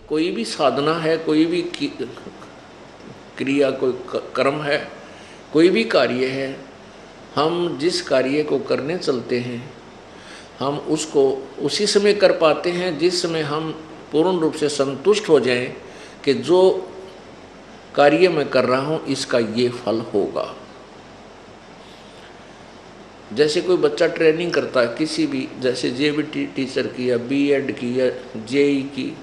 कोई भी साधना है, कोई भी क्रिया, कोई कर्म है, कोई भी कार्य है, हम जिस कार्य को करने चलते हैं हम उसको उसी समय कर पाते हैं जिस समय हम पूर्ण रूप से संतुष्ट हो जाएं कि जो कार्य मैं कर रहा हूं इसका ये फल होगा। जैसे कोई बच्चा ट्रेनिंग करता है किसी भी, जैसे जेबीटी टीचर की या बीएड की या जेई की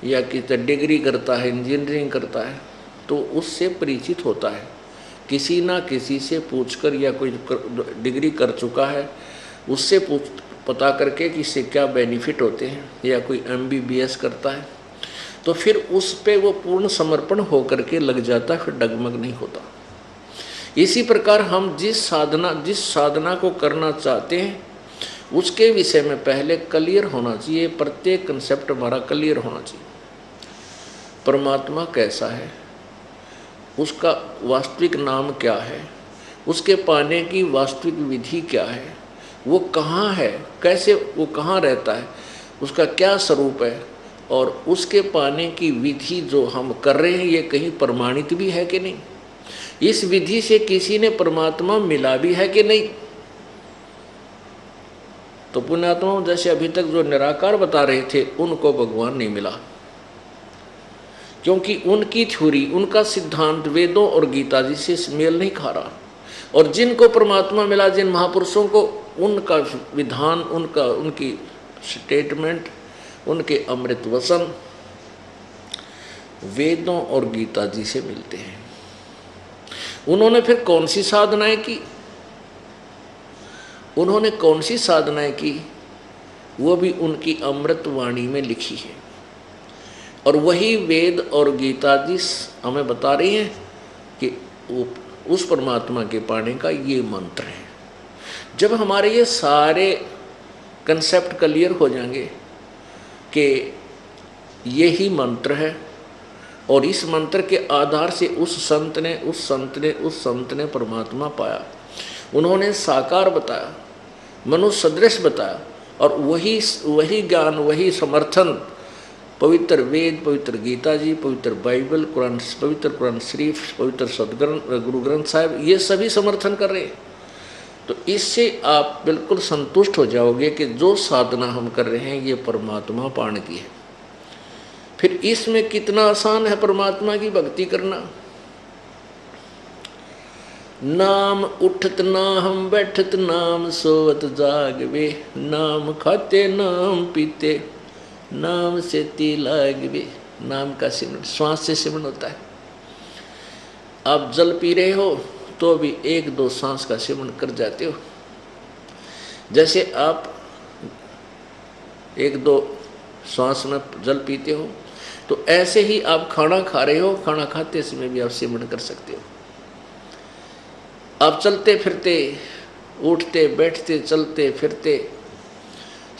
या किसी डिग्री करता है, इंजीनियरिंग करता है, तो उससे परिचित होता है। किसी ना किसी से पूछकर या कोई डिग्री कर चुका है उससे पता करके कि इससे क्या बेनिफिट होते हैं, या कोई एमबीबीएस करता है तो फिर उस पे वो पूर्ण समर्पण हो करके लग जाता है, फिर डगमग नहीं होता। इसी प्रकार हम जिस साधना को करना चाहते हैं उसके विषय में पहले क्लियर होना चाहिए, प्रत्येक कंसेप्ट हमारा क्लियर होना चाहिए। परमात्मा कैसा है, उसका वास्तविक नाम क्या है, उसके पाने की वास्तविक विधि क्या है, वो कहाँ है, कैसे वो कहाँ रहता है, उसका क्या स्वरूप है, और उसके पाने की विधि जो हम कर रहे हैं ये कहीं प्रमाणित भी है कि नहीं, इस विधि से किसी ने परमात्मा मिला भी है कि नहीं। तो पुण्यात्माओं, जैसे अभी तक जो निराकार बता रहे थे उनको भगवान नहीं मिला, क्योंकि उनकी थ्योरी, उनका सिद्धांत वेदों और गीता जी से मेल नहीं खा रहा। और जिनको परमात्मा मिला, जिन महापुरुषों को, उनका विधान, उनकी स्टेटमेंट, उनके अमृत वचन वेदों और गीता जी से मिलते हैं। उन्होंने फिर कौन सी साधनाएं की, उन्होंने कौन सी साधनाएं की, वो भी उनकी अमृत वाणी में लिखी है। और वही वेद और गीता जी हमें बता रही हैं कि वो उस परमात्मा के पाने का ये मंत्र है। जब हमारे ये सारे कंसेप्ट क्लियर हो जाएंगे कि यही मंत्र है, और इस मंत्र के आधार से उस संत ने परमात्मा पाया, उन्होंने साकार बताया, मनुष्य सदृश बताया, और वही ज्ञान, वही समर्थन पवित्र वेद, पवित्र गीता जी, पवित्र बाइबल, कुरान, पवित्र कुरान शरीफ, पवित्र गुरु ग्रंथ साहिब, ये सभी समर्थन कर रहे हैं। तो इससे आप बिल्कुल संतुष्ट हो जाओगे कि जो साधना हम कर रहे हैं ये परमात्मा पाने की है। फिर इसमें कितना आसान है परमात्मा की भक्ति करना। नाम उठत नाम बैठत नाम सोवत जागवे, नाम खाते नाम पीते नाम से ती लागवे। नाम का सिमरन श्वास से सिमरन होता है। आप जल पी रहे हो तो भी 1-2 सांस का सिमरन कर जाते हो। जैसे आप 1-2 सांस में जल पीते हो, तो ऐसे ही आप खाना खा रहे हो, खाना खाते समय भी आप सिमरन कर सकते हो। आप चलते फिरते, उठते बैठते, चलते फिरते,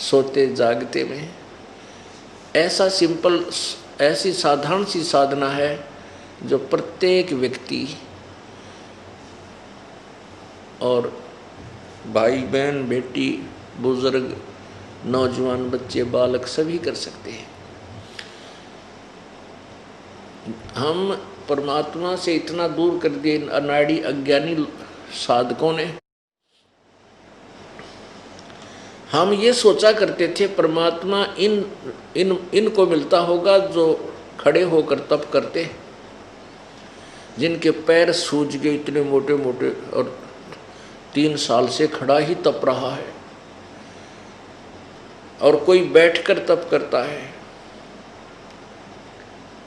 सोते जागते में, ऐसा सिंपल, ऐसी साधारण सी साधना है जो प्रत्येक व्यक्ति और भाई बहन, बेटी, बुजुर्ग, नौजवान, बच्चे, बालक सभी कर सकते हैं। हम परमात्मा से इतना दूर कर दिए अनाड़ी अज्ञानी साधकों ने। हम ये सोचा करते थे परमात्मा इनको मिलता होगा जो खड़े होकर तप करते, जिनके पैर सूज गए, इतने मोटे मोटे, और 3 साल से खड़ा ही तप रहा है, और कोई बैठकर तप करता है।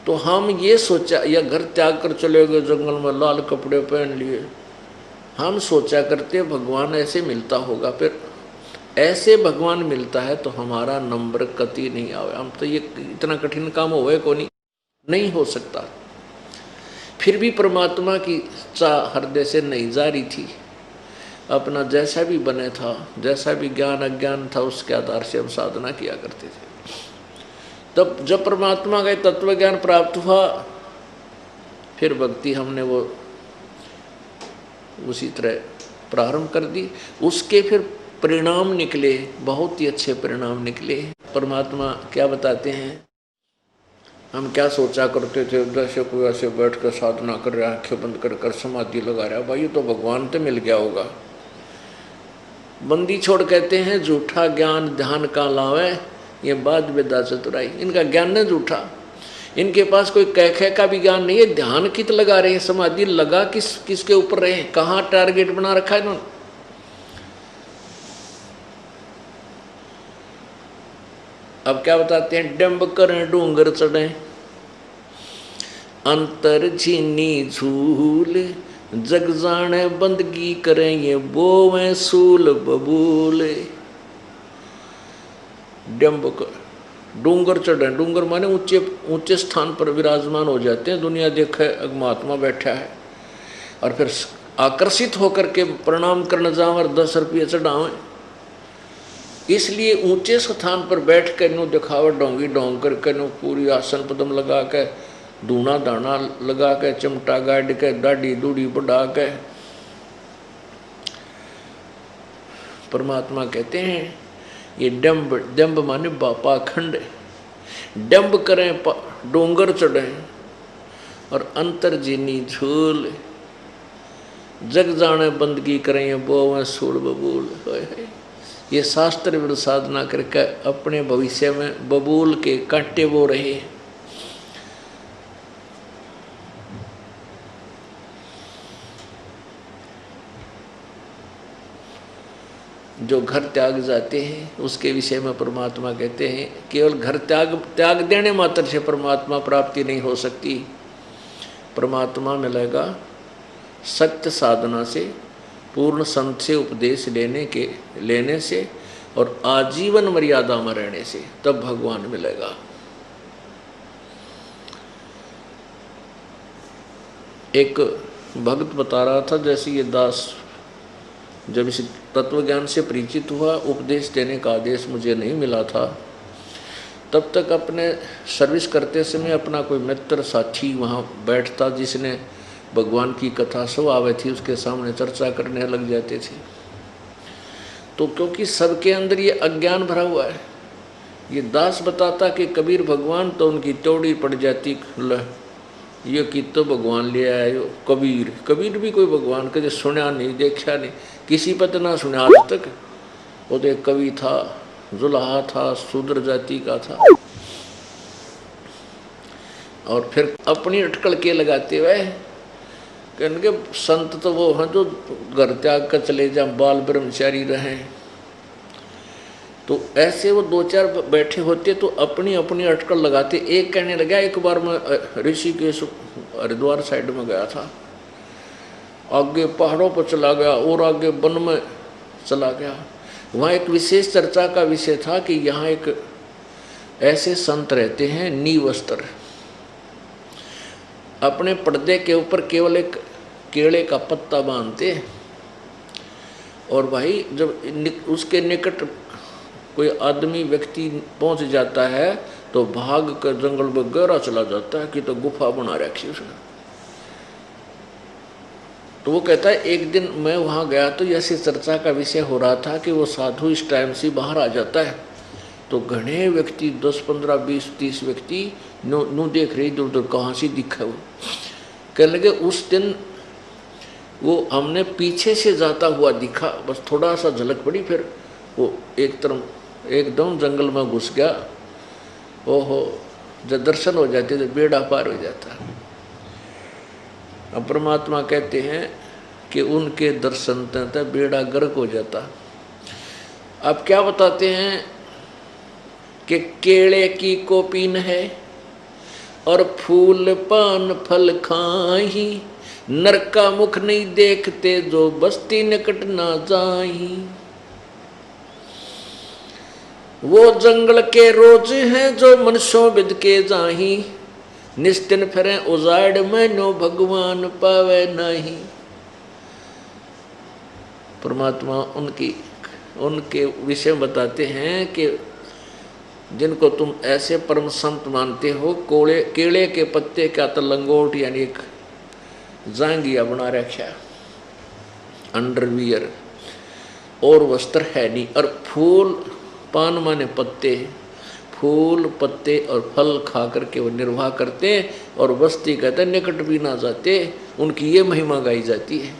तो हम ये सोचा, या घर त्याग कर चले गए जंगल में, लाल कपड़े पहन लिए, हम सोचा करते भगवान ऐसे मिलता होगा। फिर ऐसे भगवान मिलता है तो हमारा नंबर कति नहीं आवे। हम तो ये इतना कठिन काम होवे को नहीं हो सकता। फिर भी परमात्मा की चाह हृदय से नहीं जा रही थी। अपना जैसा भी बने था, जैसा भी ज्ञान अज्ञान था, उसके आधार से हम साधना किया करते थे। तब जब परमात्मा का तत्व ज्ञान प्राप्त हुआ, फिर भक्ति हमने वो उसी तरह प्रारंभ कर दी। उसके फिर परिणाम निकले, बहुत ही अच्छे परिणाम निकले। परमात्मा क्या बताते हैं, हम क्या सोचा करते थे, जैसे कोई ऐसे बैठ कर साधना कर रहा है, आंखें बंद कर कर समाधि लगा रहा है, भाई ये तो भगवान तो मिल गया होगा। बंदी छोड़ कहते हैं झूठा ज्ञान ध्यान का लावे, ये बात बेदा चतुराई। इनका ज्ञान है झूठा, इनके पास कोई कह का भी ज्ञान नहीं है। ध्यान कित लगा रहे हैं, समाधि लगा किसके ऊपर रहे, कहाँ टारगेट बना रखा है इन्होंने। अब क्या बताते हैं, डंब करें डूंगर चढ़े, अंतर छीनी झूल, जग जाने बंदगी करें ये बोवें सूल बबूल। डंब कर डूंगर चढ़े, डूंगर माने ऊंचे ऊंचे स्थान पर विराजमान हो जाते हैं, दुनिया देखे महात्मा बैठा है, और फिर आकर्षित होकर के प्रणाम करने जाओ और 10 रुपये चढ़ावें। इसलिए ऊंचे स्थान पर बैठ कर नो दिखावट डोंगी डोंग कर नो पूरी आसन पदम लगा के, धूना दाना लगा के, चिमटा गाड़ के, दाढ़ी दूढ़ी बढ़ा के। परमात्मा कहते हैं ये डंब, डंब माने पाखंड, डंब करें डोंगर चढ़े और अंतर जीनी झूल, जग जाने बंदगी करें बोवें सूल बबूल। ये शास्त्र विरुद्ध साधना करके अपने भविष्य में बबूल के कांटे बो रहे हैं। जो घर त्याग जाते हैं उसके विषय में परमात्मा कहते हैं केवल घर त्याग देने मात्र से परमात्मा प्राप्ति नहीं हो सकती। परमात्मा मिलेगा सत्य साधना से, पूर्ण संत से उपदेश लेने से और आजीवन मर्यादा में रहने से, तब भगवान मिलेगा। एक भक्त बता रहा था, जैसे ये दास जब इस तत्व ज्ञान से परिचित हुआ, उपदेश देने का आदेश मुझे नहीं मिला था, तब तक अपने सर्विस करते समय अपना कोई मित्र साथी वहाँ बैठता जिसने भगवान की कथा सब आवे थी, उसके सामने चर्चा करने लग जाते थे। तो क्योंकि सबके अंदर ये अज्ञान भरा हुआ है, ये दास बताता कि कबीर भगवान, तो उनकी तोड़ी पड़ जाती, ये कि तो भगवान ले आए कबीर। कबीर भी कोई भगवान कभी सुना नहीं, देखा नहीं, किसी पत ना सुना आज तक। वो तो एक कवि था, जुल्हा था, शूद्र जाति का था, और फिर अपनी अटकल के लगाते हुए कहने संत तो वो हैं जो घर त्याग कर चले जाए, बाल ब्रह्मचारी रहें। तो ऐसे वो 2-4 बैठे होते तो अपनी अपनी अटकल लगाते। एक कहने लगा, एक बार मैं ऋषिकेश हरिद्वार साइड में गया था, आगे पहाड़ों पर चला गया और आगे वन में चला गया। वहाँ एक विशेष चर्चा का विषय था कि यहाँ एक ऐसे संत रहते हैं नीवस्त्र, अपने पर्दे के ऊपर केवल एक केले का पत्ता बांधते, और भाई जब उसके निकट कोई आदमी व्यक्ति पहुंच जाता है तो भाग कर जंगल में गहरा चला जाता है कि तो गुफा बना रखी उसने। तो वो कहता है एक दिन मैं वहाँ गया तो ऐसी चर्चा का विषय हो रहा था कि वो साधु इस टाइम से बाहर आ जाता है, तो घने व्यक्ति 10, 15, 20, 30 व्यक्ति नू देख रही इधर उधर कहाँ से दिखा। वो कहने लगे उस दिन वो हमने पीछे से जाता हुआ दिखा, बस थोड़ा सा झलक पड़ी, फिर वो एक तरफ एकदम जंगल में घुस गया। ओहो, जब दर्शन हो जाते तो बेड़ा पार हो जाता। अब परमात्मा कहते हैं कि उनके दर्शन तक बेड़ा गर्क हो जाता। अब क्या बताते हैं कि केले की कोपीन है और फूल पान फल खाही, नरक का मुख नहीं देखते जो बस्ती निकट ना जाही। वो जंगल के रोज हैं जो मनुष्यों विद के जाही, निस्तिन फिरे उजाड़ में नो भगवान पावे नहीं। परमात्मा उनके विषय बताते हैं कि जिनको तुम ऐसे परम संत मानते हो, केले के पत्ते का तो लंगोट यानी एक जांगिया बना रखा, अंडरवियर, और वस्त्र है नहीं, और फूल पान माने पत्ते, फूल पत्ते और फल खा करके वो निर्वाह करते हैं, और बस्ती कहते हैं निकट भी ना जाते, उनकी ये महिमा गाई जाती है।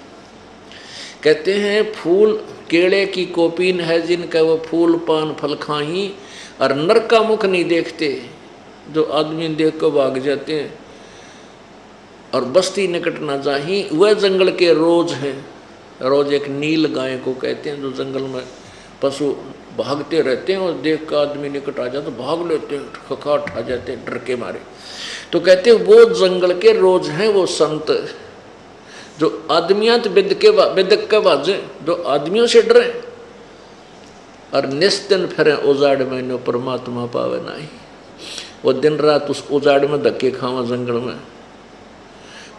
कहते हैं फूल केले की कोपीन है जिनका वो फूल पान फल खाही, और नर का मुख नहीं देखते, जो आदमी देख कर भाग जाते हैं, और बस्ती निकट ना जाही, वह जंगल के रोज हैं। रोज एक नील गाय को कहते हैं, जो जंगल में पशु भागते रहते हैं और देख कर आदमी निकट आ जाए तो भाग लेते हैं, खखाट आ जाते हैं डर के मारे। तो कहते हैं वो जंगल के रोज हैं वो संत, जो आदमियां तो बिदक के बाजे, जो आदमियों से डरे और निस्तिन फिरे उजाड़ में नो परमात्मा पावे नहीं। वो दिन रात उस उजाड़ में धक्के खावा जंगल में,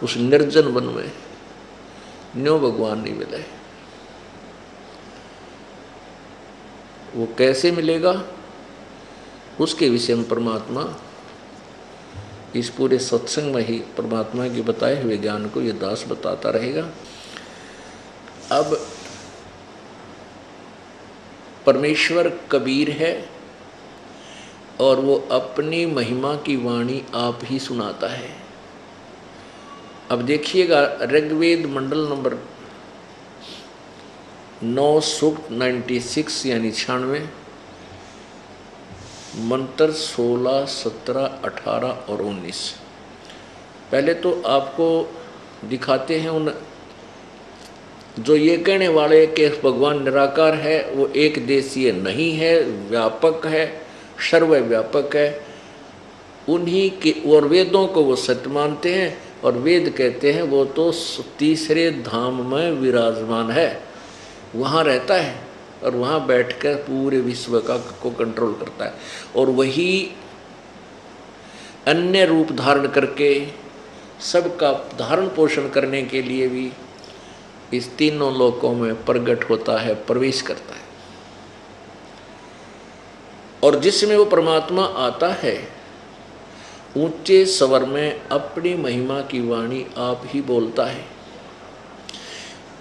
उस निर्जन वन में, न्यो भगवान नहीं मिले। वो कैसे मिलेगा उसके विषय में परमात्मा इस पूरे सत्संग में ही परमात्मा के बताए हुए ज्ञान को ये दास बताता रहेगा। अब परमेश्वर कबीर है और वो अपनी महिमा की वाणी आप ही सुनाता है। अब देखिएगा ऋग्वेद मंडल नंबर 9 सूक्त 96 यानी 96, मंत्र 16, 17, 18 और 19। पहले तो आपको दिखाते हैं उन जो ये कहने वाले कि भगवान निराकार है, वो एक देशीय नहीं है, व्यापक है, सर्वव्यापक है, उन्हीं के और वेदों को वो सत्य मानते हैं। और वेद कहते हैं वो तो तीसरे धाम में विराजमान है, वहाँ रहता है और वहाँ बैठकर पूरे विश्व को कंट्रोल करता है। और वही अन्य रूप धारण करके सबका धारण पोषण करने के लिए भी इस तीनों लोकों में प्रकट होता है, प्रवेश करता है। और जिसमें वो परमात्मा आता है ऊंचे स्वर में अपनी महिमा की वाणी आप ही बोलता है।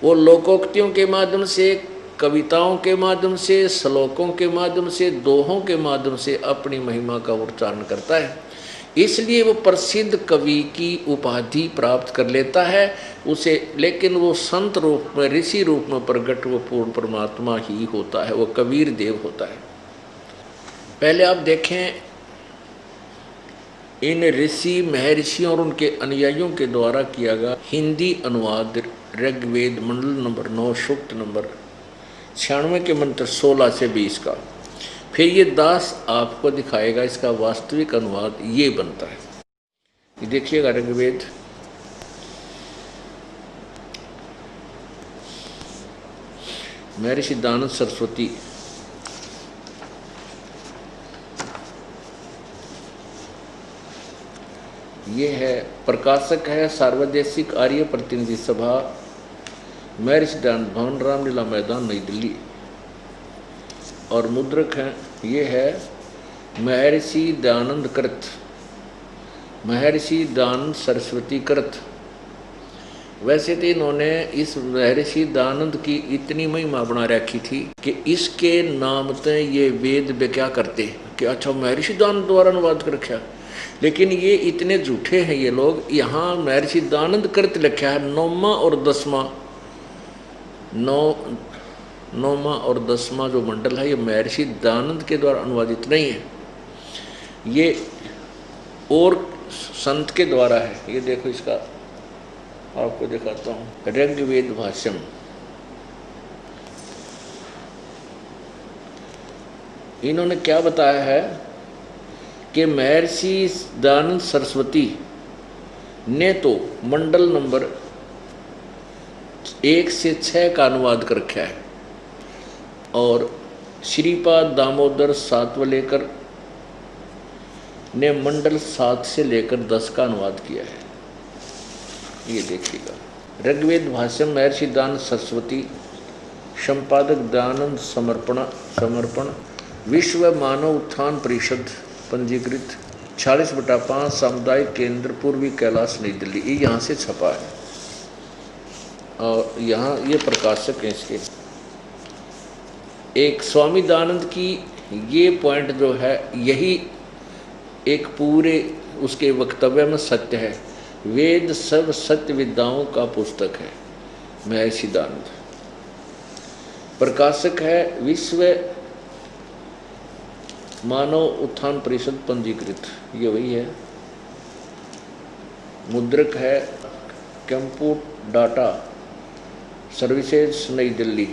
वो लोकोक्तियों के माध्यम से, कविताओं के माध्यम से, श्लोकों के माध्यम से, दोहों के माध्यम से अपनी महिमा का उच्चारण करता है। इसलिए वो प्रसिद्ध कवि की उपाधि प्राप्त कर लेता है उसे, लेकिन वो संत रूप में, ऋषि रूप में प्रकट वो पूर्ण परमात्मा ही होता है, वो कबीर देव होता है। पहले आप देखें इन ऋषि महर्षियों और उनके अनुयायियों के द्वारा किया गया हिंदी अनुवाद ऋग्वेद मंडल नंबर 9 सूक्त नंबर 96 के मंत्र 16 से 20 का। फिर ये दास आपको दिखाएगा इसका वास्तविक अनुवाद ये बनता है। ये देखिएगा ऋग्वेद महर्षि दानंद सरस्वती ये है, प्रकाशक है सार्वदेशिक आर्य प्रतिनिधि सभा, महर्षि दानंद भवन, रामलीला मैदान, नई दिल्ली। और मुद्रक हैं ये है महर्षि दानंद कृत, महर्षि दानंद सरस्वती कृत। वैसे तो इन्होंने इस महर्षि दानंद की इतनी महिमा बना रखी थी कि इसके नाम से ये वेद में क्या करते कि अच्छा महर्षि दानंद द्वारा अनुवाद कर रखा, लेकिन ये इतने झूठे हैं ये लोग। यहाँ महर्षि दानंद कृत लिखा है, 9वां और 10वां, 9वां और 10वां जो मंडल है ये महर्षि दानंद के द्वारा अनुवादित नहीं है, ये और संत के द्वारा है। ये देखो इसका आपको दिखाता हूँ, ऋग्वेद भाष्यम। इन्होंने क्या बताया है कि महर्षि दानंद सरस्वती ने तो मंडल नंबर 1 से 6 का अनुवाद कर रखा है, और श्रीपाद दामोदर सातवलेकर ने मंडल 7 से लेकर 10 का अनुवाद किया है। ये देखिएगा ऋग्वेद भाष्यम महर्षि दानंद सरस्वती, संपादक दानंद समर्पण, विश्व मानव उत्थान परिषद, पंजीकृत 46/5, सामुदायिक केंद्र, पूर्वी कैलाश, नई दिल्ली। ये यहाँ से छपा है और यहाँ ये प्रकाशक हैं इसके। एक स्वामी दानंद की ये पॉइंट जो है यही एक पूरे उसके वक्तव्य में सत्य है। वेद सब सत्य विद्याओं का पुस्तक है। महर्षि दानंद प्रकाशक है विश्व मानव उत्थान परिषद पंजीकृत, ये वही है। मुद्रक है कंप्यूट डाटा सर्विसेज नई दिल्ली,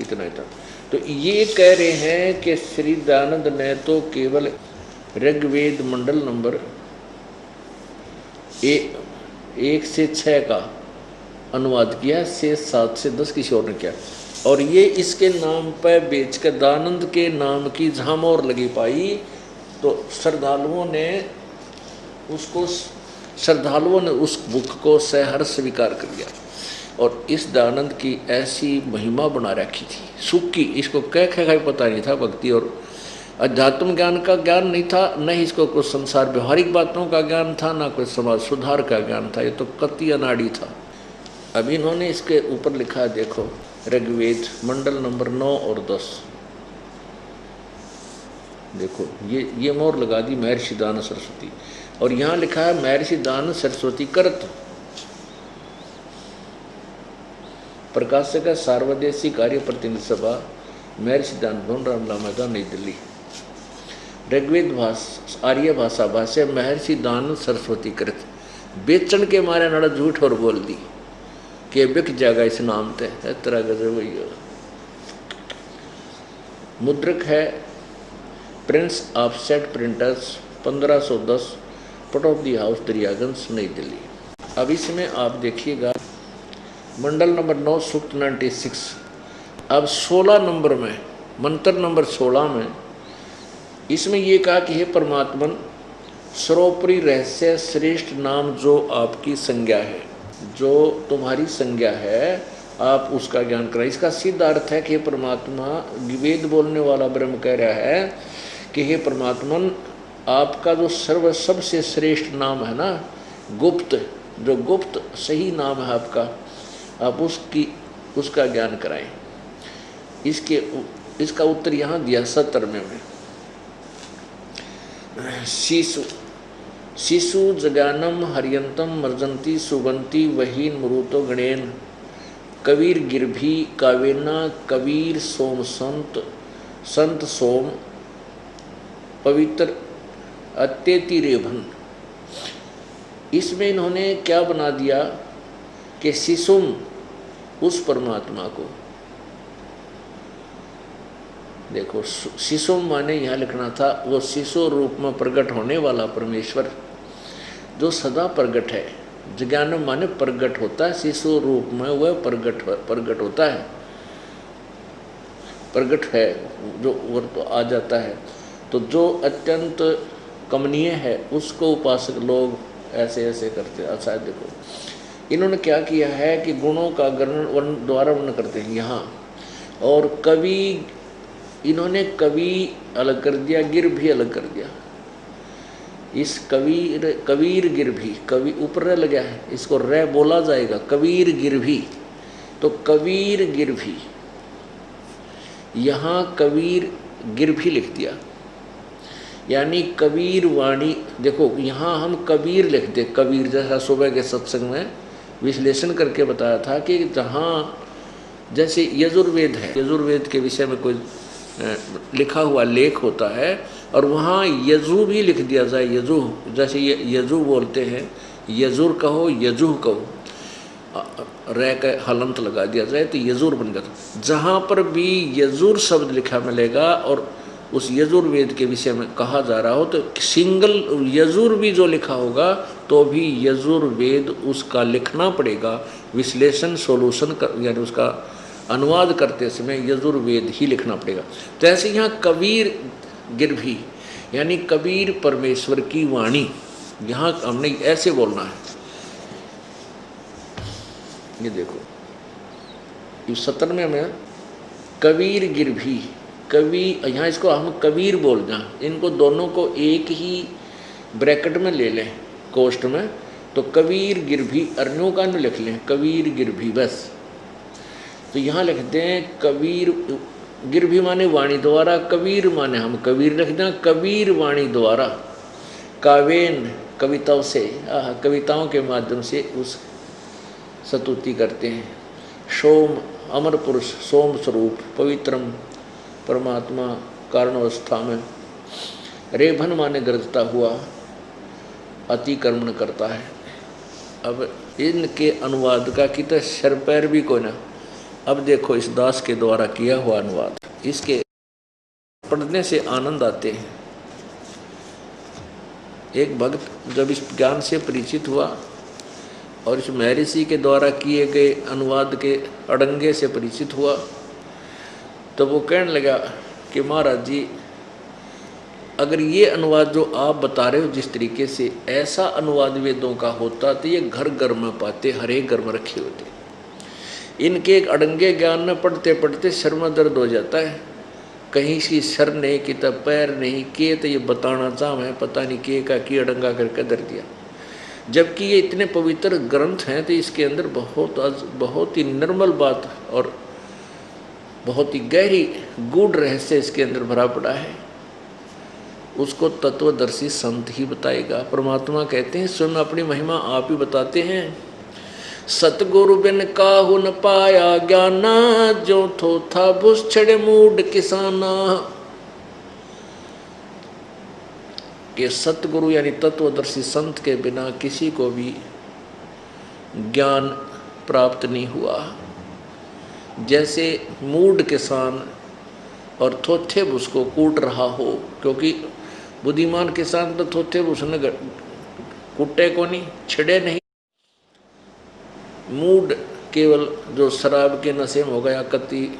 इतना ही था। तो ये कह रहे हैं कि श्री दयानंद ने तो केवल ऋग्वेद मंडल नंबर 1 से 6 का अनुवाद किया, से 7 से 10 किसी और ने किया। और ये इसके नाम पर बेच कर दानंद के नाम की जहाँ मोहर लगी पाई, तो श्रद्धालुओं ने उस बुक को सहर्ष स्वीकार कर लिया। और इस दानंद की ऐसी महिमा बना रखी थी, सुख की। इसको कह पता नहीं था, भक्ति और अध्यात्म ज्ञान का ज्ञान नहीं था, न ही इसको कुछ संसार व्यवहारिक बातों का ज्ञान था, ना कोई समाज सुधार का ज्ञान था। ये तो कति अनाड़ी था। अब इन्होंने इसके ऊपर लिखा है, देखो, ऋग्वेद मंडल नंबर 9 और 10। देखो ये मोहर लगा दी महर्षि दानंद सरस्वती, और यहाँ लिखा है महर्षि दानंद सरस्वती करत। प्रकाशक है सार्वदेशी कार्य प्रतिनिधि सभा, महर्षि दानंद भवन, रामला मैदान, नई दिल्ली। ऋग्वेद आर्य भाषा भाष्य महर्षि दानंद सरस्वती कृत। बेचन के मारे नाड़ा झूठ और बोल दी कि बिक जाएगा इस नाम ते, तरह गजब हुई। मुद्रक है Prince offset printers, 1510, Pataudi house, Daryaganj, नई दिल्ली। अब इसमें आप देखिएगा मंडल नंबर 9 सूक्त 96। अब 16 नंबर में, मंत्र नंबर 16 में, इसमें ये कहा कि हे परमात्मन, सर्वोपरि रहस्य श्रेष्ठ नाम जो आपकी संज्ञा है, जो तुम्हारी संज्ञा है, आप उसका ज्ञान कराएं। इसका सीधा अर्थ है कि हे परमात्मा, वेद बोलने वाला ब्रह्म कह रहा है कि हे परमात्मन, आपका जो सबसे श्रेष्ठ नाम है ना, गुप्त, जो गुप्त सही नाम है आपका, आप उसका ज्ञान कराएं। इसका उत्तर यहाँ दिया 70 में। शिशु जगानम हरियंतम मर्जंती सुबंती वहीन मरुतो गणेन कबीर गिरभी कावेना कबीर सोम संत सोम पवित्र अत्यति रेभन। इसमें इन्होंने क्या बना दिया कि शिशुम, उस परमात्मा को, देखो शिशुम माने यहाँ लिखना था वो शिशु रूप में प्रकट होने वाला परमेश्वर जो सदा प्रकट है। जज्ञानम माने प्रकट होता है, शिशु रूप में वह प्रकट होता है, प्रकट है, जो वो तो आ जाता है। तो जो अत्यंत कमनीय है उसको उपासक लोग ऐसे ऐसे करते हैं। शायद देखो इन्होंने क्या किया है कि गुणों का द्वारा वर्णन करते हैं यहाँ, और कवि, इन्होंने कवि अलग कर दिया, गिर भी अलग कर दिया। इस कबीर गिर भी, कवि ऊपर रह लगा है, इसको रह बोला जाएगा, कबीर गिर भी। तो कबीर गिर भी, यहाँ कबीर गिर भी लिख दिया, यानी कबीर वाणी। देखो यहाँ हम कबीर लिखते, कबीर, जैसा सुबह के सत्संग में विश्लेषण करके बताया था कि जहाँ जैसे यजुर्वेद है, यजुर्वेद के विषय में कोई लिखा हुआ लेख होता है और वहाँ यजु भी लिख दिया जाए, यजु, जैसे यजु बोलते हैं, यजुर कहो, यजुह कहो, रह का हलंत लगा दिया जाए तो यजुर बन गया। जहाँ पर भी यजुर शब्द लिखा मिलेगा और उस यजुर्वेद के विषय में कहा जा रहा हो तो सिंगल यजुर भी जो लिखा होगा तो भी यजुर्वेद उसका लिखना पड़ेगा। विश्लेषण सोल्यूशन यानी उसका अनुवाद करते समय यजुर्वेद ही लिखना पड़ेगा। तो ऐसे यहाँ कबीर गिरभी यानी कबीर परमेश्वर की वाणी, यहाँ हमने ऐसे बोलना है। ये देखो ये 17वें में कबीर गिरभी, कवि, यहाँ इसको हम कबीर बोल जाएं, इनको दोनों को एक ही ब्रैकेट में ले लें कोष्ठ में, तो कबीर गिरभी अर्णों का न लिख लें, कबीर गिरभी बस। तो यहाँ लिखते हैं कबीर गिरभी माने वाणी द्वारा, कबीर माने हम कबीर रख दें, कबीर वाणी द्वारा, कावेन कविताओं से, कविताओं के माध्यम से उस स्तुति करते हैं। सोम अमर पुरुष, सोम स्वरूप, पवित्रम परमात्मा कारणवस्था में, रेभन माने गरजता हुआ, अतिक्रमण करता है। अब इनके अनुवाद का कितना सर पैर भी कोई ना। अब देखो इस दास के द्वारा किया हुआ अनुवाद, इसके पढ़ने से आनंद आते हैं। एक भक्त जब इस ज्ञान से परिचित हुआ और इस महर्षि के द्वारा किए गए अनुवाद के अड़ंगे से परिचित हुआ, तो वो कहने लगा कि महाराज जी, अगर ये अनुवाद जो आप बता रहे हो जिस तरीके से, ऐसा अनुवाद वेदों का होता तो ये घर घर में पाते, हर एक घर में रखे होते। इनके एक अड़ंगे ज्ञान में पढ़ते पढ़ते सर में दर्द हो जाता है, कहीं सी सर नहीं कि तब पैर नहीं के, तो ये बताना चाह है पता नहीं के का की अड़ंगा करके दर दिया। जबकि ये इतने पवित्र ग्रंथ हैं तो इसके अंदर बहुत ही निर्मल बात और बहुत ही गहरी गूढ़ रहस्य इसके अंदर भरा पड़ा है। उसको तत्वदर्शी संत ही बताएगा। परमात्मा कहते हैं स्वयं अपनी महिमा आप ही बताते हैं। सतगुरु बिन काहू न पाया ज्ञाना, जो थो था भुस छड़े मूड किसाना। कि सतगुरु यानी तत्वदर्शी संत के बिना किसी को भी ज्ञान प्राप्त नहीं हुआ। जैसे मूड किसान और थोथे भूस को कूट रहा हो, क्योंकि बुद्धिमान किसान तो थोथे भूस ने कूटे को नहीं, छिड़े नहीं। मूड केवल जो शराब के नशे में होगा या कति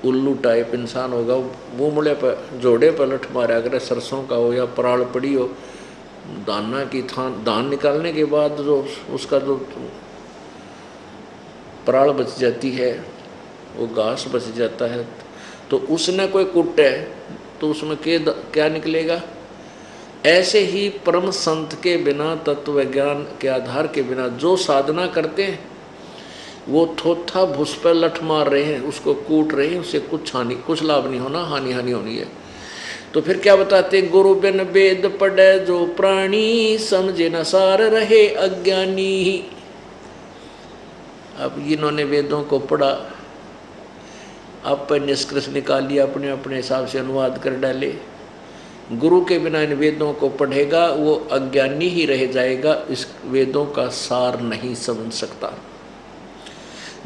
उल्लू टाइप इंसान होगा, वो मुड़े पर जोड़े पर लठ मारा करे, सरसों का हो या पराल पड़ी हो, दाना की धान निकालने के बाद जो उसका जो पराल बच जाती है, वो घास बच जाता है, तो उसने कोई कुटे तो उसमें क्या निकलेगा। ऐसे ही परम संत के बिना, तत्व ज्ञान के आधार के बिना जो साधना करते हैं वो थोथा भुस पर लठ मार रहे हैं, उसको कूट रहे हैं, उससे कुछ लाभ नहीं होना, हानि होनी है। तो फिर क्या बताते, गुरु बिन वेद पढ़े जो प्राणी, समझे न सार रहे अज्ञानी। अब इन्होंने वेदों को पढ़ा, आप पर निष्कर्ष निकाल लिया, अपने अपने हिसाब से अनुवाद कर डाले। गुरु के बिना इन वेदों को पढ़ेगा वो अज्ञानी ही रह जाएगा, इस वेदों का सार नहीं समझ सकता।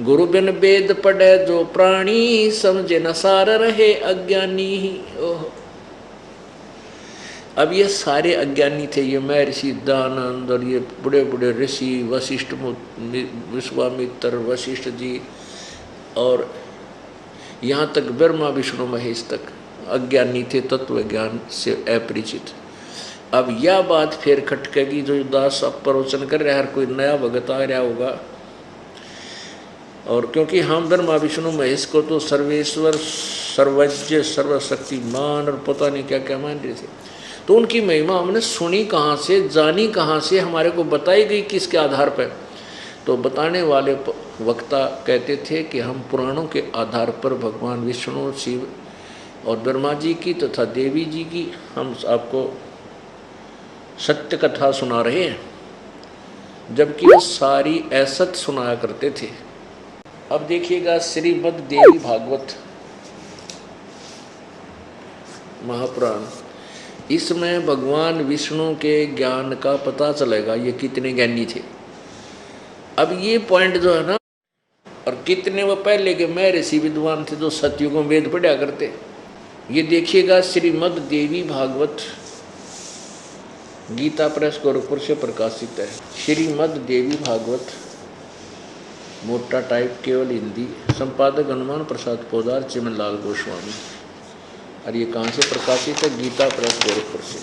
गुरु बिन वेद पढ़े जो प्राणी, समझे न सार रहे अज्ञानी ही। ओह, अब ये सारे अज्ञानी थे, ये महर्षि दानंद और ये बड़े बड़े ऋषि वशिष्ठ, विश्वामित्र, वशिष्ठ जी, और यहाँ तक ब्रह्मा विष्णु महेश तक अज्ञानी थे, तत्व ज्ञान से अपरिचित। अब यह बात फिर खटकेगी, जो दास अब प्रवचन कर रहा है, हर कोई नया भगत आ रहा होगा। और क्योंकि हम ब्रह्मा विष्णु महेश को तो सर्वेश्वर, सर्वज्ञ, सर्वशक्तिमान और पता नहीं क्या क्या मान रहे थे, तो उनकी महिमा हमने सुनी कहाँ से, जानी कहाँ से, हमारे को बताई गई किसके आधार पर। तो बताने वाले वक्ता कहते थे कि हम पुराणों के आधार पर भगवान विष्णु, शिव और ब्रह्मा जी की तथा देवी जी की हम आपको सत्य कथा सुना रहे हैं, जबकि वो सारी असत सुनाया करते थे। अब देखिएगा श्रीमद् देवी भागवत महापुराण, इसमें भगवान विष्णु के ज्ञान का पता चलेगा, ये कितने ज्ञानी थे। अब ये पॉइंट जो है ना, और कितने वो पहले के महर्षि विद्वान थे जो सतयुगों में वेद पढ़ा करते। ये देखिएगा श्रीमद् देवी भागवत गीता प्रेस गोरखपुर से प्रकाशित है। श्रीमद् देवी भागवत, मोटा टाइप, केवल हिंदी, संपादक हनुमान प्रसाद पोदार, चिमनलाल गोस्वामी। और ये कहाँ से प्रकाशित है? गीता प्रेस गोरखपुर से।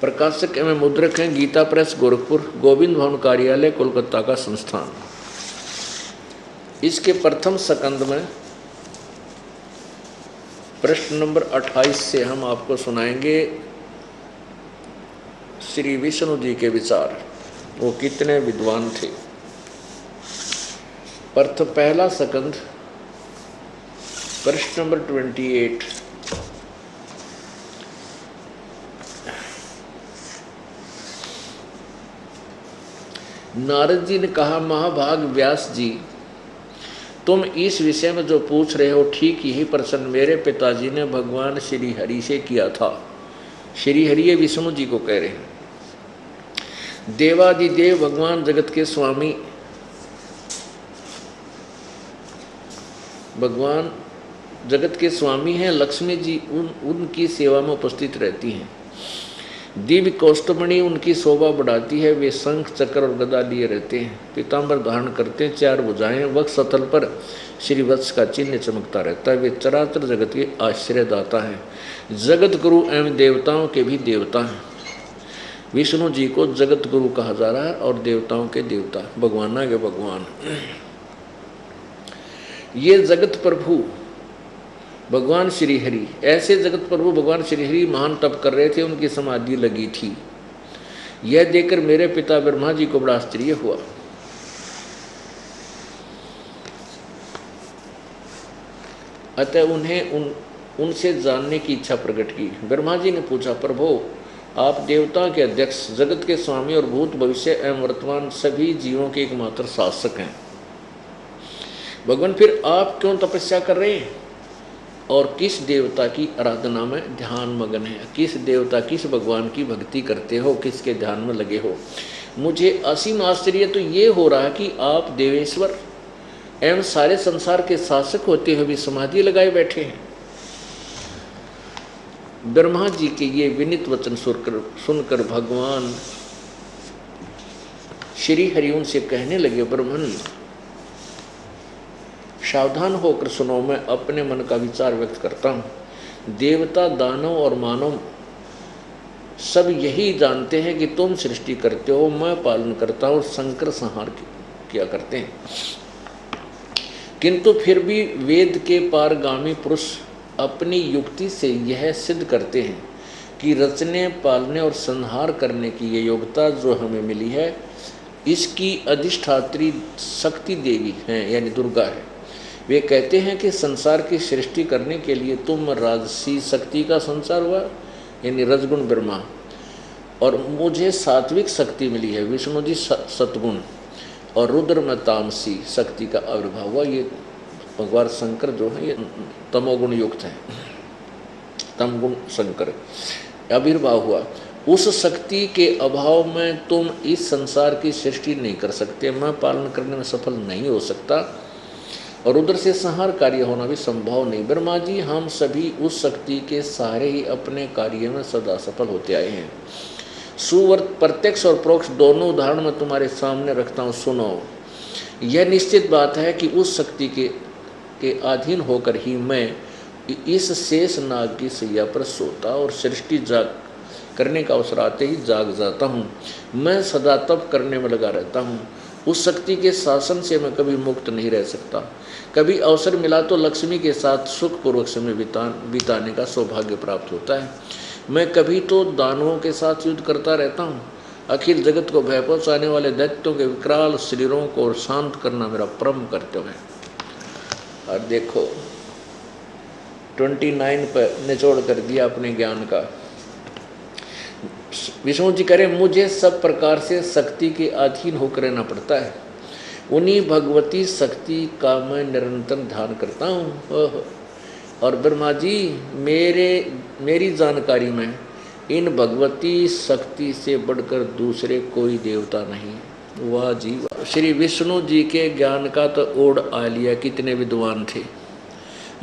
प्रकाशक एवं मुद्रक हैं गीता प्रेस गोरखपुर, गोविंद भवन कार्यालय, कोलकाता का संस्थान। इसके प्रथम स्कंद में प्रश्न नंबर 28 से हम आपको सुनाएंगे श्री विष्णु जी के विचार, वो कितने विद्वान थे। पहला स्कंद प्रश्न नंबर 28। नारद जी ने कहा, महाभाग व्यास जी, तुम इस विषय में जो पूछ रहे हो ठीक यही प्रश्न मेरे पिताजी ने भगवान श्री हरि से किया था। श्री हरि ये विष्णु जी को कह रहे हैं। देवादिदेव भगवान जगत के स्वामी, भगवान जगत के स्वामी हैं। लक्ष्मी जी उनकी सेवा में उपस्थित रहती हैं। दिव्य कौस्तुभमणि उनकी शोभा बढ़ाती है। वे शंख चक्र और गदा लिए रहते हैं। पीताम्बर धारण करते हैं, 4 भुजाएं, वक्ष स्थल पर श्रीवत्स का चिन्ह चमकता रहता है। वे चराचर जगत के आश्रयदाता हैं। जगत गुरु एवं देवताओं के भी देवता हैं। विष्णु जी को जगत गुरु कहा जा रहा है और देवताओं के देवता, भगवाना के भगवान। ये जगत प्रभु भगवान श्री हरि, ऐसे जगत प्रभु भगवान श्री हरि महान तप कर रहे थे, उनकी समाधि लगी थी। यह देखकर मेरे पिता ब्रह्मा जी को बड़ा आश्चर्य हुआ। अतः उन्हें उनसे जानने की इच्छा प्रकट की। ब्रह्मा जी ने पूछा, प्रभु आप देवता के अध्यक्ष, जगत के स्वामी और भूत भविष्य एवं वर्तमान सभी जीवों के एकमात्र शासक हैं। भगवान फिर आप क्यों तपस्या कर रहे हैं और किस देवता की आराधना में ध्यान मगन है? किस देवता, किस भगवान की भक्ति करते हो, किसके ध्यान में लगे हो? मुझे असीम आश्चर्य तो ये हो रहा है कि आप देवेश्वर एवं सारे संसार के शासक होते हुए भी समाधि लगाए बैठे हैं। ब्रह्मा जी के ये विनीत वचन सुनकर भगवान श्री हरि उनसे कहने लगे, ब्रह्मन सावधान होकर सुनो, मैं अपने मन का विचार व्यक्त करता हूँ। देवता, दानव और मानव सब यही जानते हैं कि तुम सृष्टि करते हो, मैं पालन करता हूँ और संकर संहार किया करते हैं। किंतु फिर भी वेद के पारगामी पुरुष अपनी युक्ति से यह सिद्ध करते हैं कि रचने, पालने और संहार करने की ये योग्यता जो हमें मिली है, इसकी अधिष्ठात्री शक्ति देवी हैं, यानी दुर्गा है। वे कहते हैं कि संसार की सृष्टि करने के लिए तुम राजसी शक्ति का संचार हुआ, यानी रजगुण ब्रह्मा, और मुझे सात्विक शक्ति मिली है, विष्णु जी सतगुण, और रुद्र में तामसी शक्ति का आविर्भाव हुआ। ये भगवान शंकर जो है ये तमोगुण युक्त है, तमगुण शंकर आविर्भाव हुआ। उस शक्ति के अभाव में तुम इस संसार की सृष्टि नहीं कर सकते, मैं पालन करने में सफल नहीं हो सकता, और उधर से संहार कार्य होना भी संभव नहीं। ब्रह्मा जी, हम सभी उस शक्ति के सहारे ही अपने कार्य में सदा सफल होते आए हैं। सुवर्त प्रत्यक्ष और परोक्ष दोनों उदाहरण मैं तुम्हारे सामने रखता हूँ, सुनो। यह निश्चित बात है कि उस शक्ति के अधीन होकर ही मैं इस शेष नाग की सैया पर सोता और सृष्टि जाग करने का अवसर आते ही जाग जाता हूँ। मैं सदा तप करने में लगा रहता हूँ। उस शक्ति के शासन से मैं कभी मुक्त नहीं रह सकता। कभी अवसर मिला तो लक्ष्मी के साथ सुखपूर्वक समय बिताने का सौभाग्य प्राप्त होता है। मैं कभी तो दानवों के साथ युद्ध करता रहता हूँ। अखिल जगत को भय पहुँचाने वाले दैत्यों के विकराल शरीरों को शांत करना मेरा परम कर्तव्य है। और देखो 29 पर निचोड़ कर दिया अपने ज्ञान का। विष्णु जी करें, मुझे सब प्रकार से शक्ति के अधीन होकर रहना पड़ता है। उन्हीं भगवती शक्ति का मैं निरंतर ध्यान करता हूँ। और ब्रह्मा जी, मेरी जानकारी में इन भगवती शक्ति से बढ़कर दूसरे कोई देवता नहीं। वाह जी वाह। श्री विष्णु जी के ज्ञान का तो ओढ़ आ लिया। कितने विद्वान थे।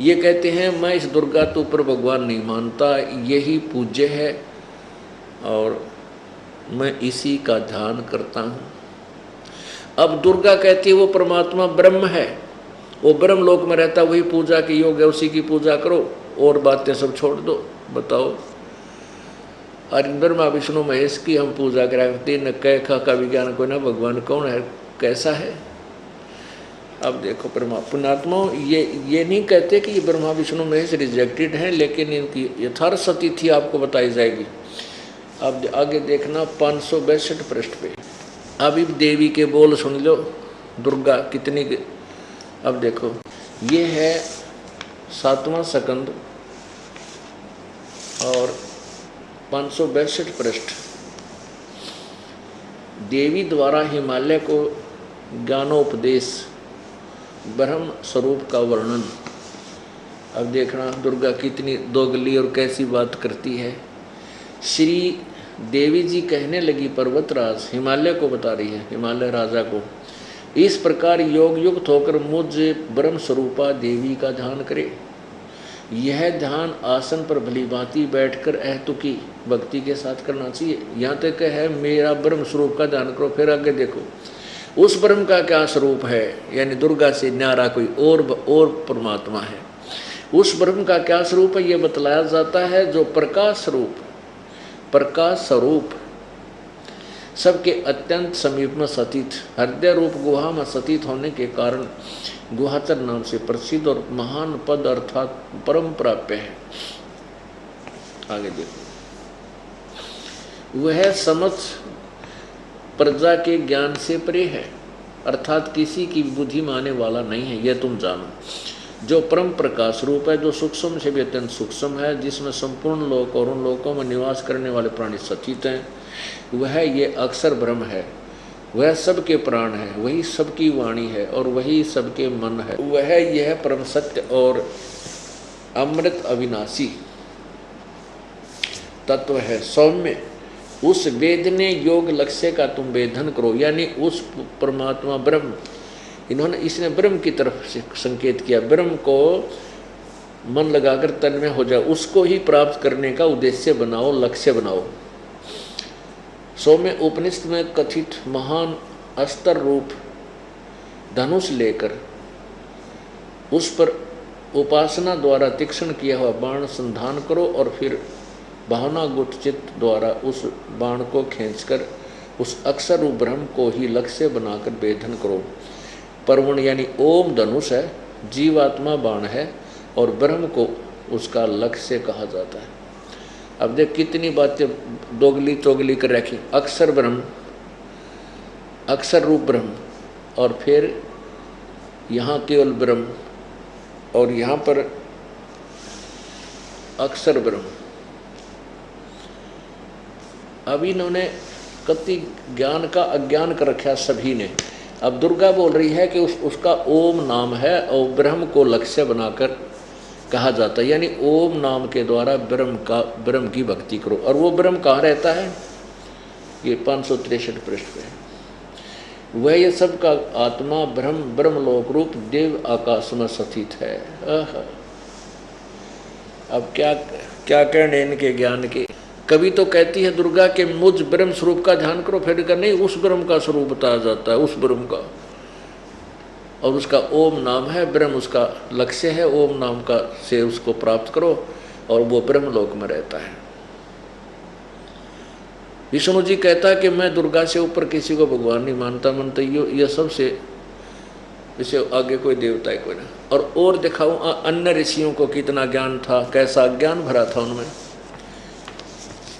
ये कहते हैं, मैं इस दुर्गा तो ऊपर भगवान नहीं मानता, यही पूज्य है और मैं इसी का ध्यान करता हूँ। अब दुर्गा कहती है वो परमात्मा ब्रह्म है, वो ब्रह्म लोक में रहता, वही पूजा की योग है, उसी की पूजा करो और बातें सब छोड़ दो। बताओ, अरे ब्रह्मा विष्णु महेश की हम पूजा कराते न कह खा का विज्ञान कोई ना, भगवान कौन है, कैसा है। अब देखो पुण्यात्मा ये नहीं कहते कि ये ब्रह्मा विष्णु महेश रिजेक्टेड हैं, लेकिन इनकी यथार्थ स्थिति आपको बताई जाएगी। अब आगे देखना 562 पृष्ठ पे। अभी देवी के बोल सुन लो, दुर्गा कितनी। अब देखो, ये है 7वां सकंद और 562 पृष्ठ। देवी द्वारा हिमालय को ज्ञानोपदेश, ब्रह्म स्वरूप का वर्णन। अब देखना दुर्गा कितनी दोगली और कैसी बात करती है। श्री देवी जी कहने लगी, पर्वतराज हिमालय को बता रही है, हिमालय राजा को, इस प्रकार योग युक्त होकर मुझ ब्रह्म स्वरूपा देवी का ध्यान करे। यह ध्यान आसन पर भली भांति बैठकर अहतुकी भक्ति के साथ करना चाहिए। यहाँ तक है मेरा ब्रह्म स्वरूप का ध्यान करो, फिर आगे देखो उस ब्रह्म का क्या स्वरूप है, यानी दुर्गा से न्यारा कोई और परमात्मा है। उस ब्रह्म का क्या स्वरूप है ये बतलाया जाता है, जो प्रकाश स्वरूप सबके अत्यंत समीप में सतीत, हृदय रूप गुहा में सतीत होने के कारण गुहाचर नाम से प्रसिद्ध और महान पद अर्थात परम प्राप्य है। आगे देखो, वह समझ प्रजा के ज्ञान से परे है, अर्थात किसी की बुद्धि में आने वाला नहीं है, यह तुम जानो। जो परम प्रकाश रूप है, जो सूक्ष्म से भी अत्यंत सूक्ष्म है, जिसमें संपूर्ण लोक और उन लोकों में निवास करने वाले प्राणी सचित हैं, वह ये अक्षर ब्रह्म है। वह सबके प्राण है, वही सबकी वाणी है और वही सबके मन है। वह यह परम सत्य और अमृत अविनाशी तत्व है। सौम्य उस वेदने योग लक्ष्य का तुम वेदन करो, यानी उस परमात्मा ब्रह्म, इसने ब्रह्म की तरफ से संकेत किया, ब्रह्म को मन लगाकर तन में हो जाओ, उसको ही प्राप्त करने का उद्देश्य बनाओ, लक्ष्य बनाओ। सौम्य उपनिषद में कथित महान अस्त्र रूप धनुष लेकर उस पर उपासना द्वारा तीक्ष्ण किया हुआ बाण संधान करो और फिर भावना गुट चित्त द्वारा उस बाण को खींचकर उस अक्षर रूप ब्रह्म को ही लक्ष्य बनाकर वेधन करो। परवण यानी ओम धनुष है, जीवात्मा बाण है और ब्रह्म को उसका लक्ष्य कहा जाता है। अब देख कितनी बातें दोगली चोगली कर रखी। अक्षर ब्रह्म, अक्षर रूप ब्रह्म, और फिर यहाँ केवल ब्रह्म और यहाँ पर अक्षर ब्रह्म। अब इन्होंने कति ज्ञान का अज्ञान कर रखा सभी ने। अब दुर्गा बोल रही है कि उसका ओम नाम है और ब्रह्म को लक्ष्य बनाकर कहा जाता है, यानी ओम नाम के द्वारा ब्रह्म की भक्ति करो। और वो ब्रह्म कहाँ रहता है, ये 563 पृष्ठ पे है। वह ये सब का आत्मा ब्रह्मलोक रूप देव आकाश में स्थित है। अब क्या कहने इनके ज्ञान के। कभी तो कहती है दुर्गा के मुझ ब्रह्म स्वरूप का ध्यान करो, फिर कर नहीं उस ब्रह्म का स्वरूप बताया जाता है, उस ब्रह्म का, और उसका ओम नाम है, ब्रह्म उसका लक्ष्य है, ओम नाम का से उसको प्राप्त करो और वो ब्रह्म लोक में रहता है। विष्णु जी कहता है कि मैं दुर्गा से ऊपर किसी को भगवान नहीं मानता, ये सबसे इसे आगे कोई देवता है कोई ना। और दिखाऊं अन्य ऋषियों को कितना ज्ञान था, कैसा ज्ञान भरा था उनमें।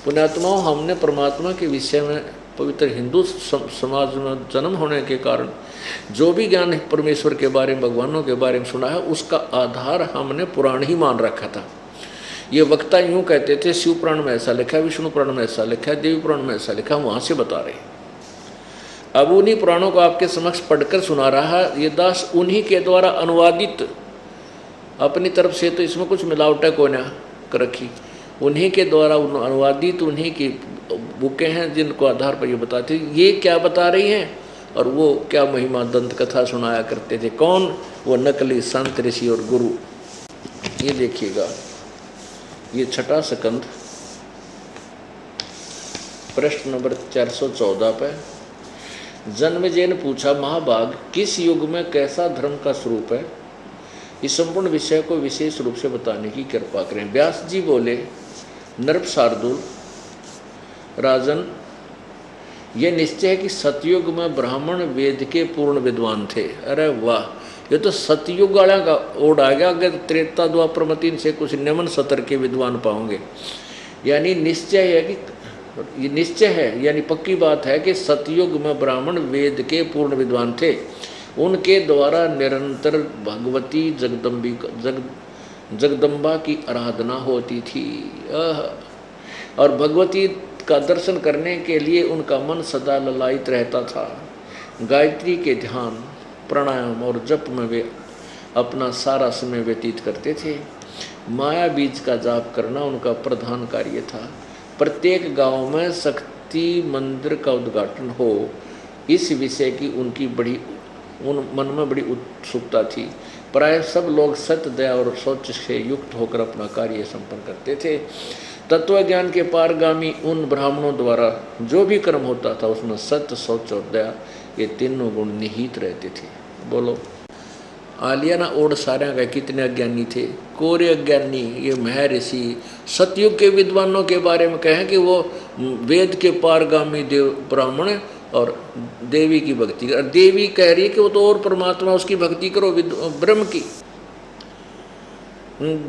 पुण्यात्माओं, हमने परमात्मा के विषय में पवित्र हिंदू समाज में जन्म होने के कारण जो भी ज्ञान परमेश्वर के बारे में, भगवानों के बारे में सुना है, उसका आधार हमने पुराण ही मान रखा था। ये वक्ता यूँ कहते थे शिव पुराण में ऐसा लिखा है, विष्णु पुराण में ऐसा लिखा है, देवी पुराण में ऐसा लिखा है, वहाँ से बता रहे। अब उन्हीं पुराणों को आपके समक्ष पढ़कर सुना रहा है ये दास, उन्हीं के द्वारा अनुवादित, अपनी तरफ से तो इसमें कुछ मिलावट को ना कर रखी, उन्हीं के द्वारा अनुवादित उन्हीं की बुकें हैं जिनको आधार पर ये बताते ये क्या बता रही हैं और वो क्या महिमा दंत कथा सुनाया करते थे। कौन? वो नकली संत ऋषि और गुरु। ये देखिएगा, ये छठा स्कंद प्रश्न नंबर 414 पे जन्मेजय ने पूछा, महाभाग किस युग में कैसा धर्म का स्वरूप है, इस संपूर्ण विषय को विशेष रूप से बताने की कृपा करें। व्यास जी बोले, नृप शार्दूल राजन, यह निश्चय है कि सतयुग में ब्राह्मण वेद के पूर्ण विद्वान थे। अरे वाह, ये तो सतयुग वाला का ओढ़ आ गया। अगर त्रेता द्वापर में 3 से कुछ निम्न सतर के विद्वान पाओगे, यानी निश्चय है कि ये निश्चय है, यानी पक्की बात है कि सतयुग में ब्राह्मण वेद के पूर्ण विद्वान थे। उनके द्वारा निरंतर भगवती जगदम्बा की आराधना होती थी। और भगवती का दर्शन करने के लिए उनका मन सदा ललायित रहता था। गायत्री के ध्यान, प्राणायाम और जप में वे अपना सारा समय व्यतीत करते थे। माया बीज का जाप करना उनका प्रधान कार्य था। प्रत्येक गांव में शक्ति मंदिर का उद्घाटन हो, इस विषय की उनकी मन में बड़ी उत्सुकता थी। प्राय सब लोग सत्य, दया और सोच से युक्त होकर अपना कार्य संपन्न करते थे। तत्व ज्ञान के पारगामी उन ब्राह्मणों द्वारा जो भी कर्म होता था उसमें सत्य, सोच और दया ये तीनों गुण निहित रहते थे। बोलो, आलिया ना ओढ़ सारे का कितने अज्ञानी थे। कोरे अज्ञानी, ये महर्षि सतयुग के विद्वानों के बारे में कहें कि वो वेद के पारगामी देव ब्राह्मण और देवी की भक्ति कर। देवी कह रही है कि वो तो और परमात्मा, उसकी भक्ति करो ब्रह्म की।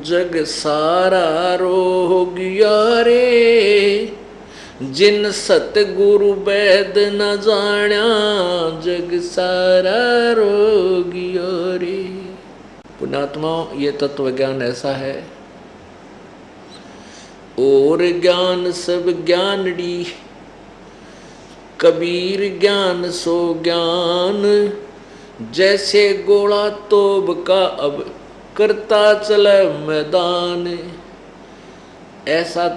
जग सारा रोगिया रे, जिन सतगुरु वैद न जाण्या, जग सारा रोगिया रे। पुण्यात्माओं, ये तत्व ज्ञान ऐसा है। और ज्ञान सब ज्ञानड़ी, कबीर ज्ञान सो ज्ञान, जैसे गोला तोब का अब करता चले मैदान। ऐसा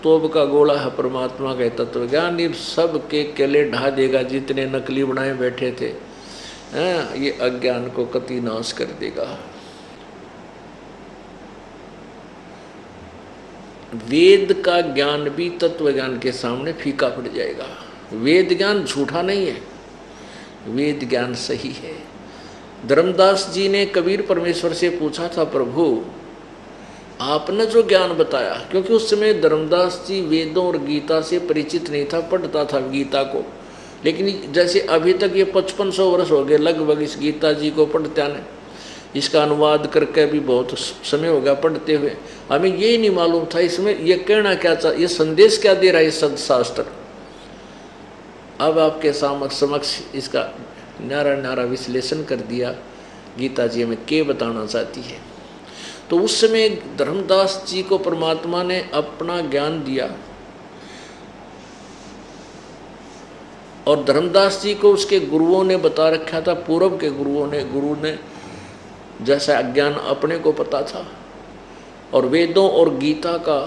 तोब का गोला है परमात्मा का तत्व ज्ञान। ये सब के केले ढा देगा जितने नकली बनाए बैठे थे। ये अज्ञान को कति नाश कर देगा। वेद का ज्ञान भी तत्व ज्ञान के सामने फीका पड़ जाएगा। वेद ज्ञान झूठा नहीं है, वेद ज्ञान सही है। धर्मदास जी ने कबीर परमेश्वर से पूछा था, प्रभु आपने जो ज्ञान बताया, क्योंकि उस समय धर्मदास जी वेदों और गीता से परिचित नहीं था, पढ़ता था गीता को, लेकिन जैसे अभी तक ये 5500 वर्ष हो गए लगभग इस गीता जी को पढ़ते ने, इसका अनुवाद करके भी बहुत समय हो गया पढ़ते हुए। हमें ये नहीं मालूम था इसमें ये कहना क्या चाह, ये संदेश क्या दे रहा है सदशास्त्र। अब आपके समक्ष इसका न्यारा न्यारा विश्लेषण कर दिया, गीता जी हमें क्या बताना चाहती है। तो उस समय धर्मदास जी को परमात्मा ने अपना ज्ञान दिया और धर्मदास जी को उसके गुरुओं ने बता रखा था, पूर्व के गुरु ने जैसा अज्ञान अपने को पता था और वेदों और गीता का,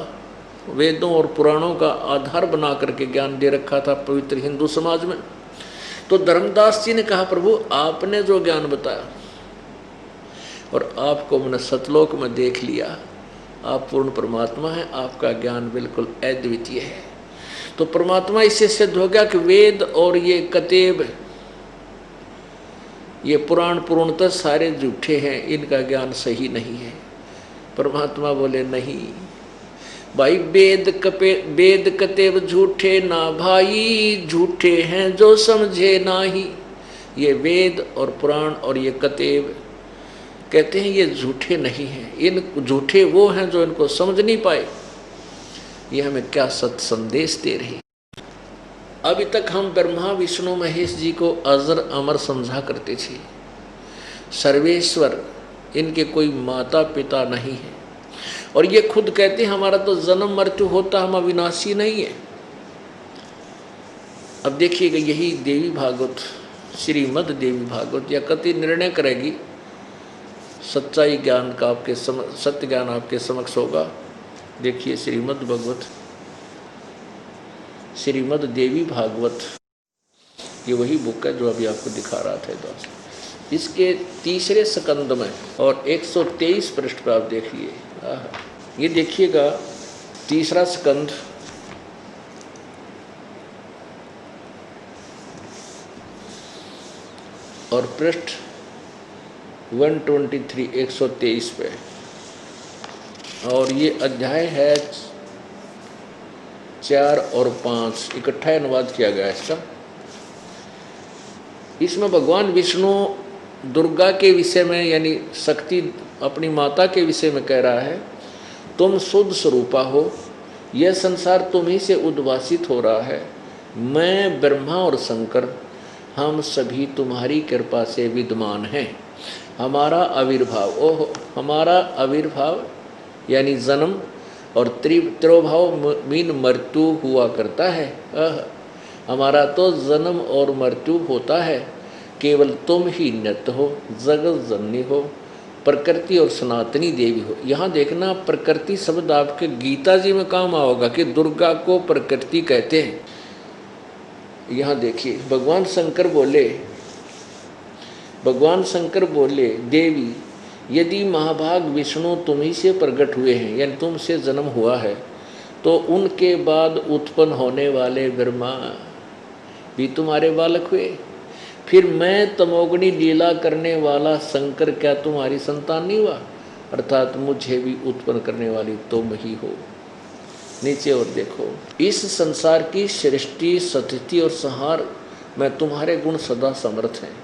वेदों और पुराणों का आधार बना करके ज्ञान दे रखा था पवित्र हिंदू समाज में। तो धर्मदास जी ने कहा, प्रभु आपने जो ज्ञान बताया और आपको मैंने सतलोक में देख लिया, आप पूर्ण परमात्मा हैं, आपका ज्ञान बिल्कुल अद्वितीय है। तो परमात्मा इससे सिद्ध हो गया कि वेद और ये कतेब, ये पुराण पूर्णतः सारे झूठे हैं, इनका ज्ञान सही नहीं है। परमात्मा बोले नहीं भाई, वेद कतेब झूठे ना भाई, झूठे हैं जो समझे नाही। ये वेद और पुराण और ये कतेब कहते हैं ये झूठे नहीं हैं, इन झूठे वो हैं जो इनको समझ नहीं पाए। ये हमें क्या सत संदेश दे रही। अभी तक हम ब्रह्मा विष्णु महेश जी को अजर अमर समझा करते थे, सर्वेश्वर, इनके कोई माता पिता नहीं है। और ये खुद कहते हैं हमारा तो जन्म मृत्यु होता, हम अविनाशी नहीं है। अब देखिएगा यही देवी भागवत, श्रीमद देवी भागवत या कति निर्णय करेगी, सच्चाई ज्ञान का आपके सत्य ज्ञान आपके समक्ष होगा। देखिए श्रीमद भगवत, श्रीमद देवी भागवत, ये वही बुक है जो अभी आपको दिखा रहा था दोस्त। इसके तीसरे स्कंद में और 123 पृष्ठ पर आप देखिए, ये देखिएगा तीसरा स्कंद और पृष्ठ 123 123 पे, और ये अध्याय है 4 और 5 इकट्ठा अनुवाद किया गया इसका। इसमें भगवान विष्णु दुर्गा के विषय में, यानी शक्ति अपनी माता के विषय में कह रहा है, तुम शुद्ध स्वरूपा हो, यह संसार तुम ही से उद्भासित हो रहा है। मैं ब्रह्मा और शंकर हम सभी तुम्हारी कृपा से विद्यमान हैं। हमारा आविर्भाव, ओह हमारा आविर्भाव यानी जन्म, और तिरोभाव मीन मृत्यु हुआ करता है। हमारा तो जन्म और मृत्यु होता है, केवल तुम ही नित्य हो, जगत जननी हो, प्रकृति और सनातनी देवी हो। यहाँ देखना प्रकृति शब्द आपके गीता जी में काम आओगा कि दुर्गा को प्रकृति कहते हैं। यहाँ देखिए भगवान शंकर बोले देवी यदि महाभाग विष्णु तुम्ही से प्रकट हुए हैं, यानी तुमसे जन्म हुआ है, तो उनके बाद उत्पन्न होने वाले ब्रह्मा भी तुम्हारे बालक हुए। फिर मैं तमोगुणी लीला करने वाला शंकर क्या तुम्हारी संतान नहीं हुआ? अर्थात मुझे भी उत्पन्न करने वाली तुम ही हो। नीचे और देखो, इस संसार की सृष्टि स्थिति और संहार में तुम्हारे गुण सदा समर्थ हैं।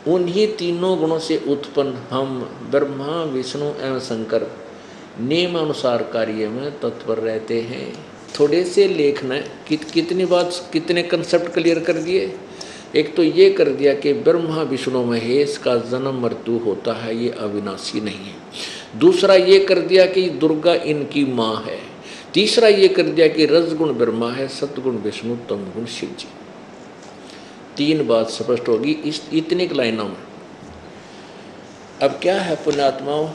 उन्हीं तीनों गुणों से उत्पन्न हम ब्रह्मा विष्णु एवं शंकर नियम अनुसार कार्य में तत्पर रहते हैं। थोड़े से लेख ने कितनी बात, कितने कंसेप्ट क्लियर कर दिए। एक तो ये कर दिया कि ब्रह्मा विष्णु महेश का जन्म मृत्यु होता है, ये अविनाशी नहीं है। दूसरा ये कर दिया कि दुर्गा इनकी माँ है। तीसरा ये कर दिया कि रजगुण ब्रह्मा है, सतगुण विष्णु, तमगुण शिव जी। तीन बात स्पष्ट होगी इस इतने लाइनों में। अब क्या है पुण्यात्माओं,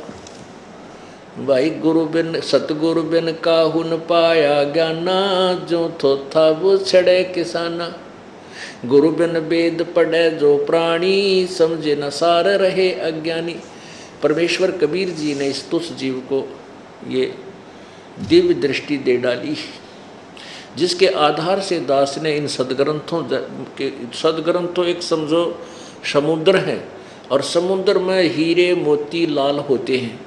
भाई गुरु बिन सतगुरु बिन काहू न पाया ज्ञाना, जो थोथा वो छड़े किसाना। गुरु बिन वेद पढ़े जो प्राणी, समझे न सार रहे अज्ञानी। परमेश्वर कबीर जी ने इस तुष जीव को ये दिव्य दृष्टि दे डाली, जिसके आधार से दास ने इन सदग्रंथों के, सदग्रंथ तो एक समझो समुद्र है, और समुद्र में हीरे मोती लाल होते हैं,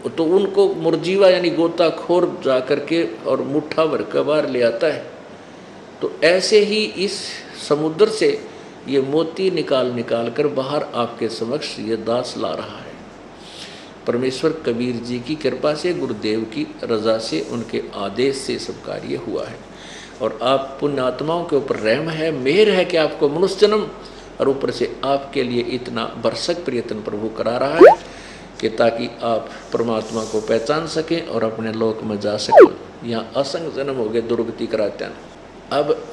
तो उनको मुरजीवा यानी गोताखोर जा करके और मुट्ठा भर के बाहर ले आता है। तो ऐसे ही इस समुद्र से ये मोती निकाल कर बाहर आपके समक्ष ये दास ला रहा है। परमेश्वर कबीर जी की कृपा से, गुरुदेव की रजा से, उनके आदेश से सब कार्य हुआ है। और आप पुण्यात्माओं के ऊपर रहम है, मेहर है कि आपको मनुष्य जन्म, और ऊपर से आपके लिए इतना भरसक प्रयत्न प्रभु करा रहा है कि ताकि आप परमात्मा को पहचान सकें और अपने लोक में जा सकें। यहाँ असंग जन्म हो गए दुर्गति कराते हैं। अब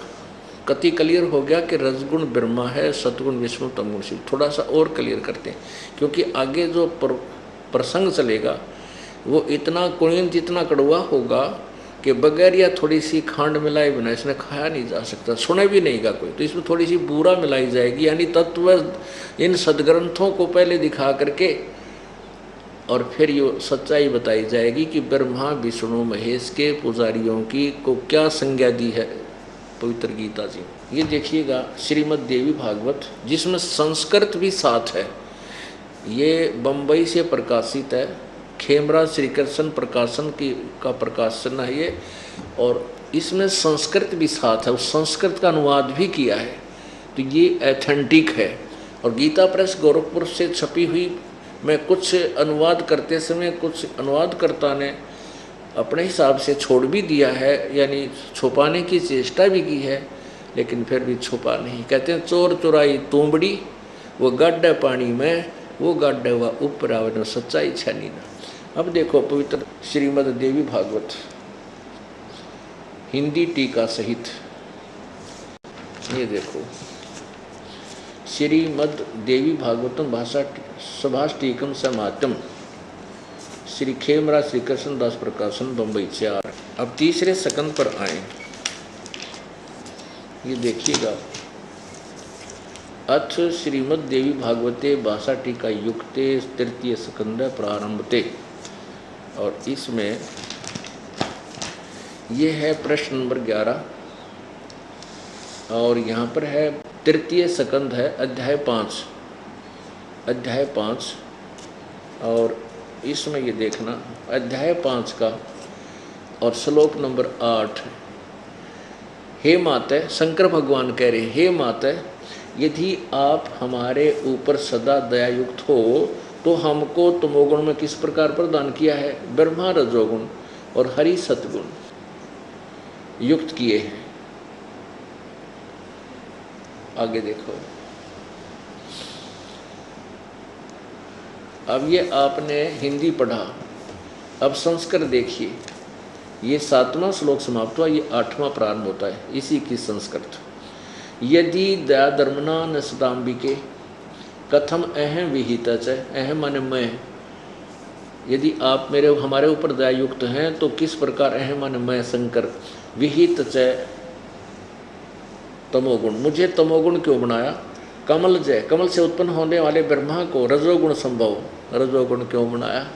कति क्लियर हो गया कि रजगुण ब्रह्मा है, सतगुण विष्णु, तमगुण शिव। थोड़ा सा और क्लियर करते हैं, क्योंकि आगे जो प्रसंग चलेगा वो इतना कुणियंत, इतना कड़वा होगा कि बगैर या थोड़ी सी खांड मिलाए बिना इसने खाया नहीं जा सकता, सुना भी नहीं गा कोई। तो इसमें थोड़ी सी बूरा मिलाई जाएगी, यानी तत्व इन सदग्रंथों को पहले दिखा करके और फिर ये सच्चाई बताई जाएगी कि ब्रह्मा विष्णु महेश के पुजारियों की को क्या संज्ञा दी है पवित्र गीता जी। ये देखिएगा श्रीमद् देवी भागवत, जिसमें संस्कृत भी साथ है। ये बम्बई से प्रकाशित है, खेमराज श्री कृष्ण प्रकाशन का प्रकाशन है ये, और इसमें संस्कृत भी साथ है, उस संस्कृत का अनुवाद भी किया है। तो ये एथेंटिक है। और गीता प्रेस गोरखपुर से छपी हुई में कुछ अनुवाद करते समय कुछ अनुवादकर्ता ने अपने हिसाब से छोड़ भी दिया है, यानी छुपाने की चेष्टा भी की है, लेकिन फिर भी छुपा नहीं। कहते हैं चोर चुराई तूंबड़ी, वो गड्ढा पानी में, वो गड्ढा हुआ ऊपर आवे, सच्चाई छानी ना। अब देखो पवित्र श्रीमद् देवी भागवत हिंदी टीका सहित, ये देखो श्रीमद् देवी भागवतम भाषा सभाष टीकम समातम, श्री खेमराज श्री कृष्णदास प्रकाशन बम्बई 4। अब तीसरे सकंद पर आए, ये देखिएगा। अथ श्रीमद् देवी भागवते भाषा टीका युक्ते तृतीय स्कंद प्रारंभते, और इसमें ये है प्रश्न नंबर 11, और यहाँ पर है तृतीय स्कंद है, अध्याय 5, और इसमें ये देखना अध्याय 5 का और श्लोक नंबर 8। हे माते, शंकर भगवान कह रहे, हे माते, यदि आप हमारे ऊपर सदा दयायुक्त हो तो हमको तमोगुण में किस प्रकार प्रदान किया है? ब्रह्मा रजोगुण और हरि सतगुण युक्त किए हैं। आगे देखो, अब ये आपने हिंदी पढ़ा, अब संस्कृत देखिए। ये 7वां श्लोक समाप्त हुआ, ये 8वां प्रारंभ होता है इसी की संस्कृत। यदि दया धर्मना न सदाम्बिके कथम अहम विहित च, अहम माने मैं, यदि आप हमारे ऊपर दया युक्त हैं तो किस प्रकार अहम माने मैं शंकर, विहित च तमोगुण, मुझे तमोगुण क्यों बनाया, कमल जय, कमल से उत्पन्न होने वाले ब्रह्मा को रजोगुण संभव, रजोगुण क्यों बनाया,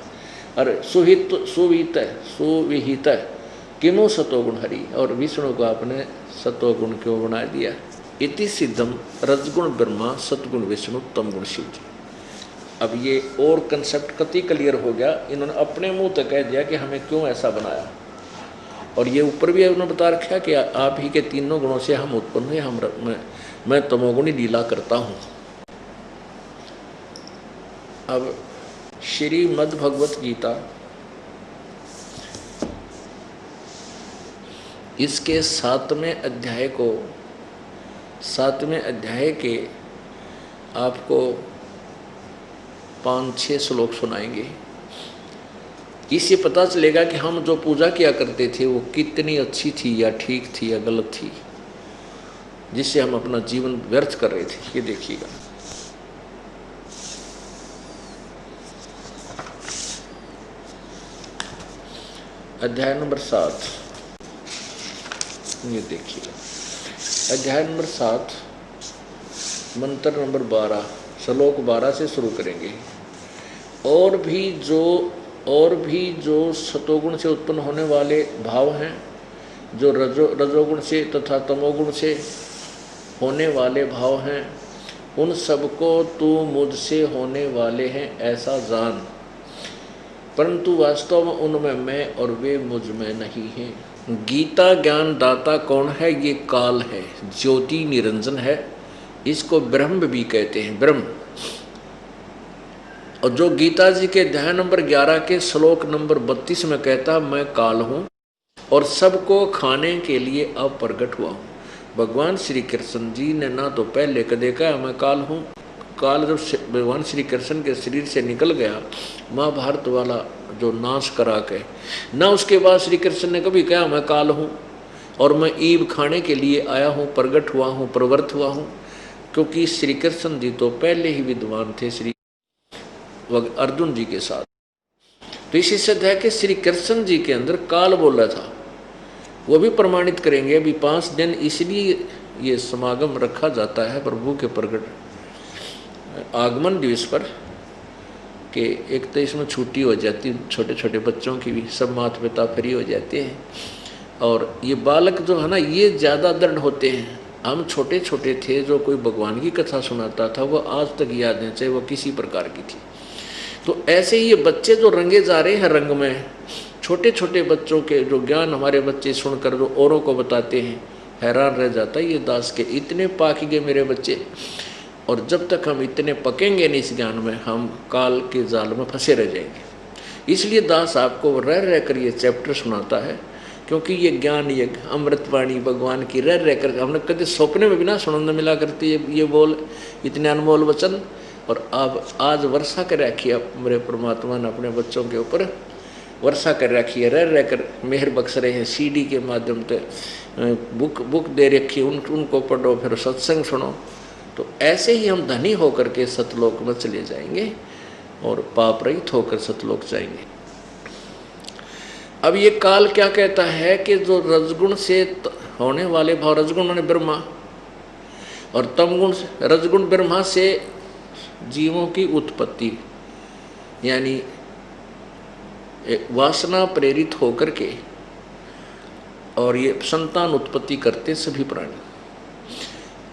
अरे सुहित सुविहित सुविहित किमो सतोगुण हरि, और विष्णु को आपने सतोगुण क्यों बना दिया। इति सिद्धम रजगुण ब्रह्मा सतगुण विष्णु तमगुण शिव जी। अब ये और कंसेप्ट कति क्लियर हो गया, इन्होंने अपने मुंह तक कह दिया कि हमें क्यों ऐसा बनाया। और ये ऊपर भी उन्होंने बता रखा कि आप ही के तीनों गुणों से हम उत्पन्न हुए, मैं तमोगुणी लीला करता हूँ। अब श्रीमद् भगवत गीता इसके 7वें अध्याय के आपको 5-6 श्लोक सुनाएंगे। इससे पता चलेगा कि हम जो पूजा किया करते थे वो कितनी अच्छी थी या ठीक थी या गलत थी, जिससे हम अपना जीवन व्यर्थ कर रहे थे। ये देखिएगा, अध्याय नंबर 7, ये देखिएगा अध्याय नंबर 7 मंत्र नंबर 12 श्लोक 12 से शुरू करेंगे। और भी जो सतोगुण से उत्पन्न होने वाले भाव हैं, जो रजोगुण से तथा तमोगुण से होने वाले भाव हैं, उन सबको तू मुझसे होने वाले हैं ऐसा जान, परंतु वास्तव में उनमें मैं और वे मुझ में नहीं हैं। गीता ज्ञान दाता कौन है? ये काल है, ज्योति निरंजन है, इसको ब्रह्म भी कहते हैं, ब्रह्म। और जो गीता जी के अध्याय नंबर 11 के श्लोक नंबर 32 में कहता मैं काल हूँ और सबको खाने के लिए अब प्रकट हुआ हूँ। भगवान श्री कृष्ण जी ने ना तो पहले कदे कहा मैं काल हूँ, काल जब भगवान श्री कृष्ण के शरीर से निकल गया महाभारत वाला जो नाश करा के, ना उसके बाद श्री कृष्ण ने कभी कहा मैं काल हूँ और मैं ईब खाने के लिए आया हूँ, प्रकट हुआ हूँ, प्रवृत्त हुआ हूँ। क्योंकि श्री कृष्ण जी तो पहले ही विद्वान थे श्री अर्जुन जी के साथ। तो इसी सिद्ध है कि श्री कृष्ण जी के अंदर काल बोला था, वो भी प्रमाणित करेंगे। अभी 5 दिन इसलिए ये समागम रखा जाता है प्रभु के प्रकट आगमन दिवस पर, कि एक तो इसमें छुट्टी हो जाती, छोटे छोटे बच्चों की भी, सब माता पिता फ्री हो जाते हैं। और ये बालक जो है ना, ये ज़्यादा दृढ़ होते हैं। हम छोटे छोटे थे, जो कोई भगवान की कथा सुनाता था वो आज तक याद है, चाहे वो किसी प्रकार की थी। तो ऐसे ही ये बच्चे जो रंगे जा रहे हैं रंग में, छोटे छोटे बच्चों के जो ज्ञान हमारे बच्चे सुनकर जो औरों को बताते हैं, हैरान रह जाता है ये दास के इतने पाक गए मेरे बच्चे। और जब तक हम इतने पकेंगे नहीं इस ज्ञान में, हम काल के जाल में फंसे रह जाएंगे। इसलिए दास आपको रह रह कर ये चैप्टर सुनाता है, क्योंकि ये ज्ञान, ये अमृतवाणी भगवान की रह रह कर हमने कभी सपने में भी ना सुनने मिला करती ये बोल, इतने अनमोल वचन। और अब आज वर्षा कर रखी है मेरे परमात्मा ने अपने बच्चों के ऊपर, वर्षा कर रखी है, रह रह कर मेहर बख्श रहे हैं। सीडी के माध्यम से बुक दे रखी है, उनको पढ़ो, फिर सत्संग सुनो। तो ऐसे ही हम धनी होकर के सतलोक में चले जाएंगे और पाप रहित होकर सतलोक जाएंगे। अब ये काल क्या कहता है कि जो रजगुण से होने वाले भाव, रजगुण माने ब्रह्मा, और तमगुण रजगुण ब्रह्मा से जीवों की उत्पत्ति, यानी वासना प्रेरित होकर के और ये संतान उत्पत्ति करते सभी प्राणी।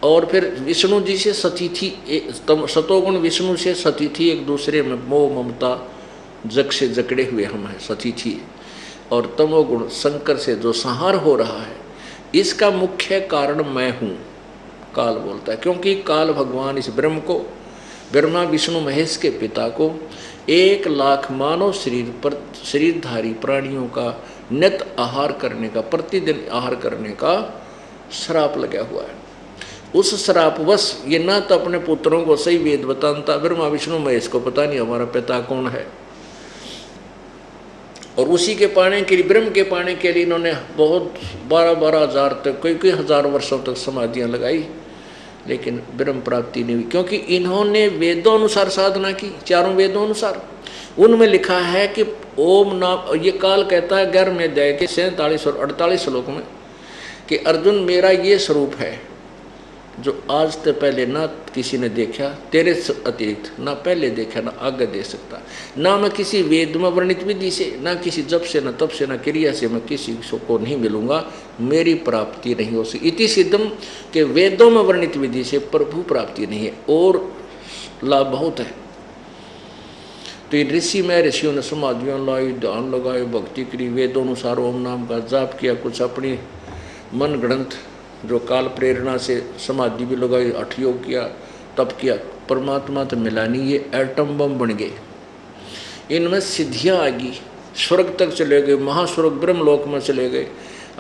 और फिर विष्णु जी से सतिथि, सतोगुण विष्णु से सतिथि, एक दूसरे में मोह ममता जग से जकड़े हुए हम हैं सतिथि। और तमोगुण शंकर से जो संहार हो रहा है, इसका मुख्य कारण मैं हूँ, काल बोलता है। क्योंकि काल भगवान इस ब्रह्म को, ब्रह्मा विष्णु महेश के पिता को 1 लाख मानव शरीरधारी प्राणियों का नित आहार करने का, प्रतिदिन आहार करने का श्राप लगा हुआ है। उस श्रापवश ये ना तो अपने पुत्रों को सही वेद बताता, ब्रह्मा विष्णु महेश को पता नहीं हमारा पिता कौन है। और उसी के पाने के लिए, ब्रह्म के पाने के लिए इन्होंने बहुत 12-12 हजार तक, कई हजार वर्षों तक समाधियां लगाई, लेकिन ब्रह्म प्राप्ति नहीं हुई, क्योंकि इन्होंने वेदों अनुसार साधना की, चारों वेदों अनुसार। उनमें लिखा है कि ओम नाम, ये काल कहता है 11वें अध्याय के 47 और 48 श्लोक में कि अर्जुन मेरा ये स्वरूप है जो आज से पहले ना किसी ने देखा, तेरे अतिरिक्त ना पहले देखा ना आगे दे सकता, ना मैं किसी वेद में वर्णित विधि से, ना किसी जप से, ना तप से, ना क्रिया से मैं किसी को नहीं मिलूंगा, मेरी प्राप्ति नहीं हो सकती। इति सिद्धम के वेदों में वर्णित विधि से प्रभु प्राप्ति नहीं है, और लाभ बहुत है। तो इन ऋषियों ने समाधियों लाई, ध्यान लगाए, भक्ति करी, वेदों अनुसार ओम नाम का जाप किया, कुछ अपनी मन ग्रंथ जो काल प्रेरणा से समाधि भी लगाई, हठ योग किया, तप किया, परमात्मा तो मिला नहीं, ये एटम बम बन गए। इनमें सिद्धियाँ आ गई, स्वर्ग तक चले गए, महास्वर्ग ब्रह्मलोक में चले गए,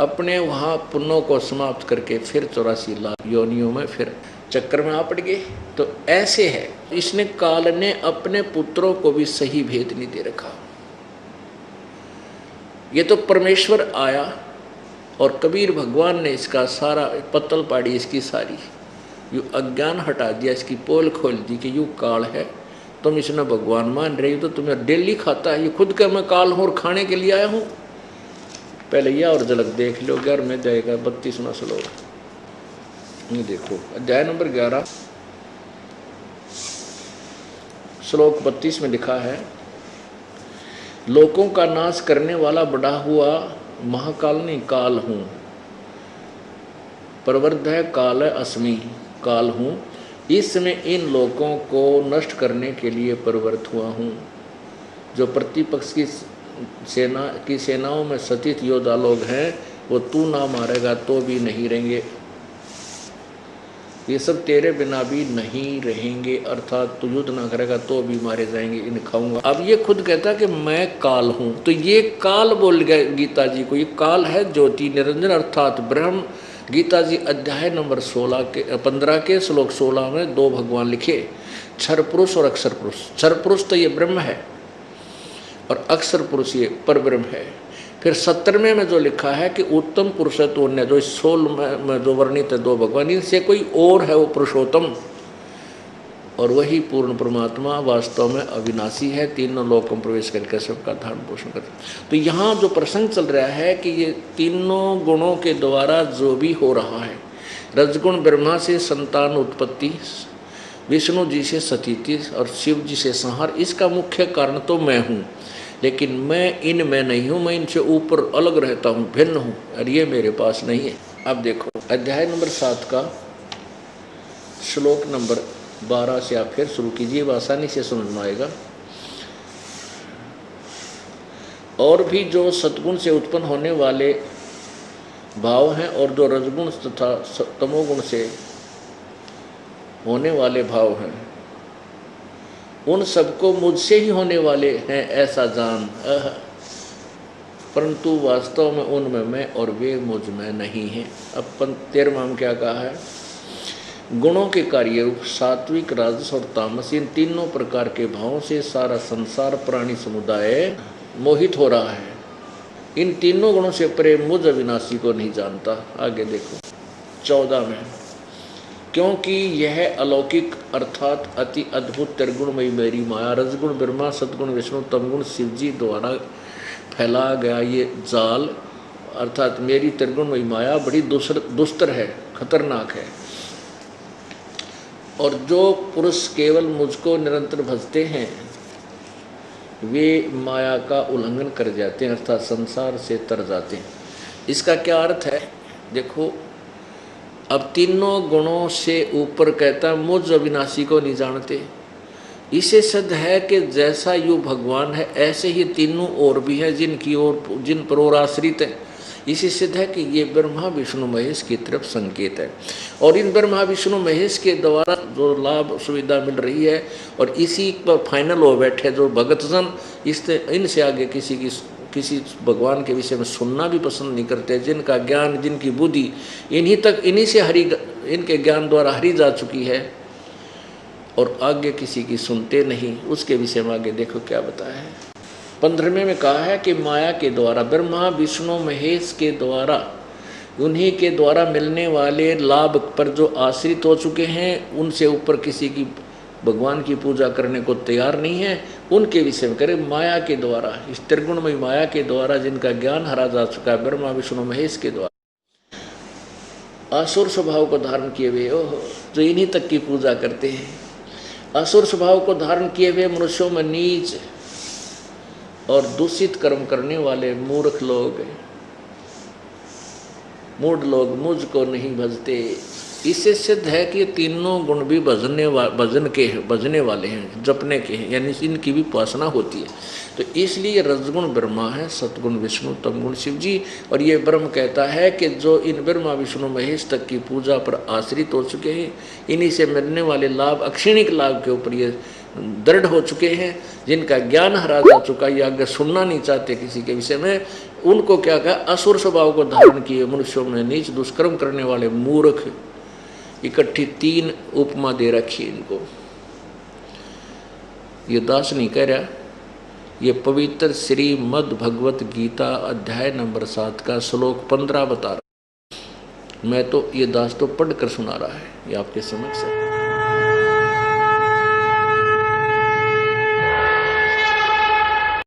अपने वहाँ पुण्यों को समाप्त करके फिर 84 लाख योनियों में फिर चक्कर में आ पड़ गए। तो ऐसे है, इसने काल ने अपने पुत्रों को भी सही भेद नहीं दे रखा। ये तो परमेश्वर आया और कबीर भगवान ने इसका सारा पत्तल पाड़ी, इसकी सारी यू अज्ञान हटा दिया, इसकी पोल खोल दी कि यू काल है, तुम इसने भगवान मान रही हो, तो तुम्हें डेली खाता है, ये खुद का मैं काल हूँ और खाने के लिए आया हूँ। पहले यह और झलक देख लो, 11वें अध्याय का 32वां श्लोक। ये देखो अध्याय नंबर 11 श्लोक 32 में लिखा है, लोकों का नाश करने वाला बड़ा हुआ महाकाल नहीं काल हूँ, प्रवृद्ध है काल अस्मि, काल हूँ, इस समय इन लोगों को नष्ट करने के लिए प्रवृत्त हुआ हूँ। जो प्रतिपक्ष की सेनाओं में सतित योद्धा लोग हैं, वो तू ना मारेगा तो भी नहीं रहेंगे, ये सब तेरे बिना भी नहीं रहेंगे, अर्थात तू युद्ध ना करेगा तो भी मारे जाएंगे, इन खाऊंगा। अब ये खुद कहता है कि मैं काल हूँ, तो ये काल बोल गया गीता जी को, ये काल है ज्योति निरंजन अर्थात ब्रह्म। गीता जी अध्याय नंबर 15 के श्लोक 16 में 2 भगवान लिखे, क्षर पुरुष और अक्षर पुरुष। क्षर पुरुष तो ये ब्रह्म है और अक्षर पुरुष ये पर ब्रह्म है। फिर 17वें में जो लिखा है कि उत्तम पुरुषत्व ने, जो 16 में जो वर्णित है 2 भगवान, इनसे कोई और है वो पुरुषोत्तम, और वही पूर्ण परमात्मा वास्तव में अविनाशी है, तीनों लोकों में प्रवेश करके सबका धारण पोषण करते। तो यहाँ जो प्रसंग चल रहा है कि ये तीनों गुणों के द्वारा जो भी हो रहा है, रजगुण ब्रह्मा से संतान उत्पत्ति, विष्णु जी से सतीति और शिव जी से संहार, इसका मुख्य कारण तो मैं हूँ, लेकिन मैं इनमें नहीं हूँ, मैं इनसे ऊपर अलग रहता हूँ, भिन्न हूँ, और ये मेरे पास नहीं है। अब देखो अध्याय नंबर 7 का श्लोक नंबर 12 से आप फिर शुरू कीजिए, आसानी से समझ में आएगा। और भी जो सद्गुण से उत्पन्न होने वाले भाव हैं और जो रजगुण तथा तमोगुण से होने वाले भाव हैं, उन सबको मुझसे ही होने वाले हैं ऐसा जान, परंतु वास्तव में उनमें मैं और वे मुझ में नहीं हैं। अब 13वां में क्या कहा है, गुणों के कार्य रूप सात्विक राजस और तामस, इन तीनों प्रकार के भावों से सारा संसार प्राणी समुदाय मोहित हो रहा है। इन तीनों गुणों से परे मुझ अविनाशी को नहीं जानता। आगे देखो 14 में, क्योंकि यह अलौकिक अर्थात अति अद्भुत त्रिगुणमयी मेरी माया, रजगुण ब्रह्मा, सद्गुण विष्णु, तमगुण शिव जी द्वारा फैला गया ये जाल अर्थात मेरी त्रिगुणमयी माया बड़ी दुस्तर है, खतरनाक है। और जो पुरुष केवल मुझको निरंतर भजते हैं वे माया का उल्लंघन कर जाते हैं, अर्थात संसार से तर जाते हैं। इसका क्या अर्थ है, देखो अब तीनों गुणों से ऊपर कहता मुझ अविनाशी को नहीं जानते, इसे सिद्ध है कि जैसा यू भगवान है ऐसे ही तीनों और भी है जिन पर और आश्रित है। इसे सिद्ध है कि ये ब्रह्मा विष्णु महेश की तरफ संकेत है, और इन ब्रह्मा विष्णु महेश के द्वारा जो लाभ सुविधा मिल रही है और इसी पर फाइनल हो बैठे जो भगतजन, इससे इनसे आगे किसी भगवान के विषय में सुनना भी पसंद नहीं करते, जिनका ज्ञान जिनकी बुद्धि इन्हीं से हरि इनके ज्ञान द्वारा हरी जा चुकी है और आगे किसी की सुनते नहीं। उसके विषय में आगे देखो क्या बताया है। 15वें में कहा है कि माया के द्वारा, ब्रह्मा विष्णु महेश के द्वारा, उन्हीं के द्वारा मिलने वाले लाभ पर जो आश्रित हो चुके हैं, उनसे ऊपर किसी की भगवान की पूजा करने को तैयार नहीं है, उनके विषय में करे माया के द्वारा, इस त्रिगुणमयी माया के द्वारा जिनका ज्ञान हरा जा चुका है, ब्रह्मा विष्णु महेश के द्वारा असुर स्वभाव को धारण किए हुए, जो इन्हीं तक की पूजा करते हैं, असुर स्वभाव को धारण किए हुए मनुष्यों में नीच और दूषित कर्म करने वाले मूर्ख लोग, मूढ़ लोग मुझको नहीं भजते। इससे सिद्ध है कि ये तीनों गुण भी भजने वाले हैं, जपने के हैं, यानी इनकी भी उपासना होती है। तो इसलिए रजगुण ब्रह्मा है, सतगुण विष्णु, तमगुण शिव जी। और ये ब्रह्म कहता है कि जो इन ब्रह्मा विष्णु महेश तक की पूजा पर आश्रित हो चुके हैं, इन्हीं से मिलने वाले लाभ, अक्षणिक लाभ के ऊपर ये दृढ़ हो चुके हैं, जिनका ज्ञान हरा जा चुका, ये आगे सुनना नहीं चाहते किसी के विषय में, उनको क्या कहा, असुर स्वभाव को धारण किए मनुष्यों में नीच दुष्कर्म करने वाले मूर्ख, इकट्ठी 3 उपमा दे रखी इनको। ये दास नहीं कह रहा, ये पवित्र श्रीमद् भगवत गीता अध्याय नंबर 7 का श्लोक 15 बता रहा। मैं तो ये दास तो पढ़कर सुना रहा है, ये आपके समक्ष है।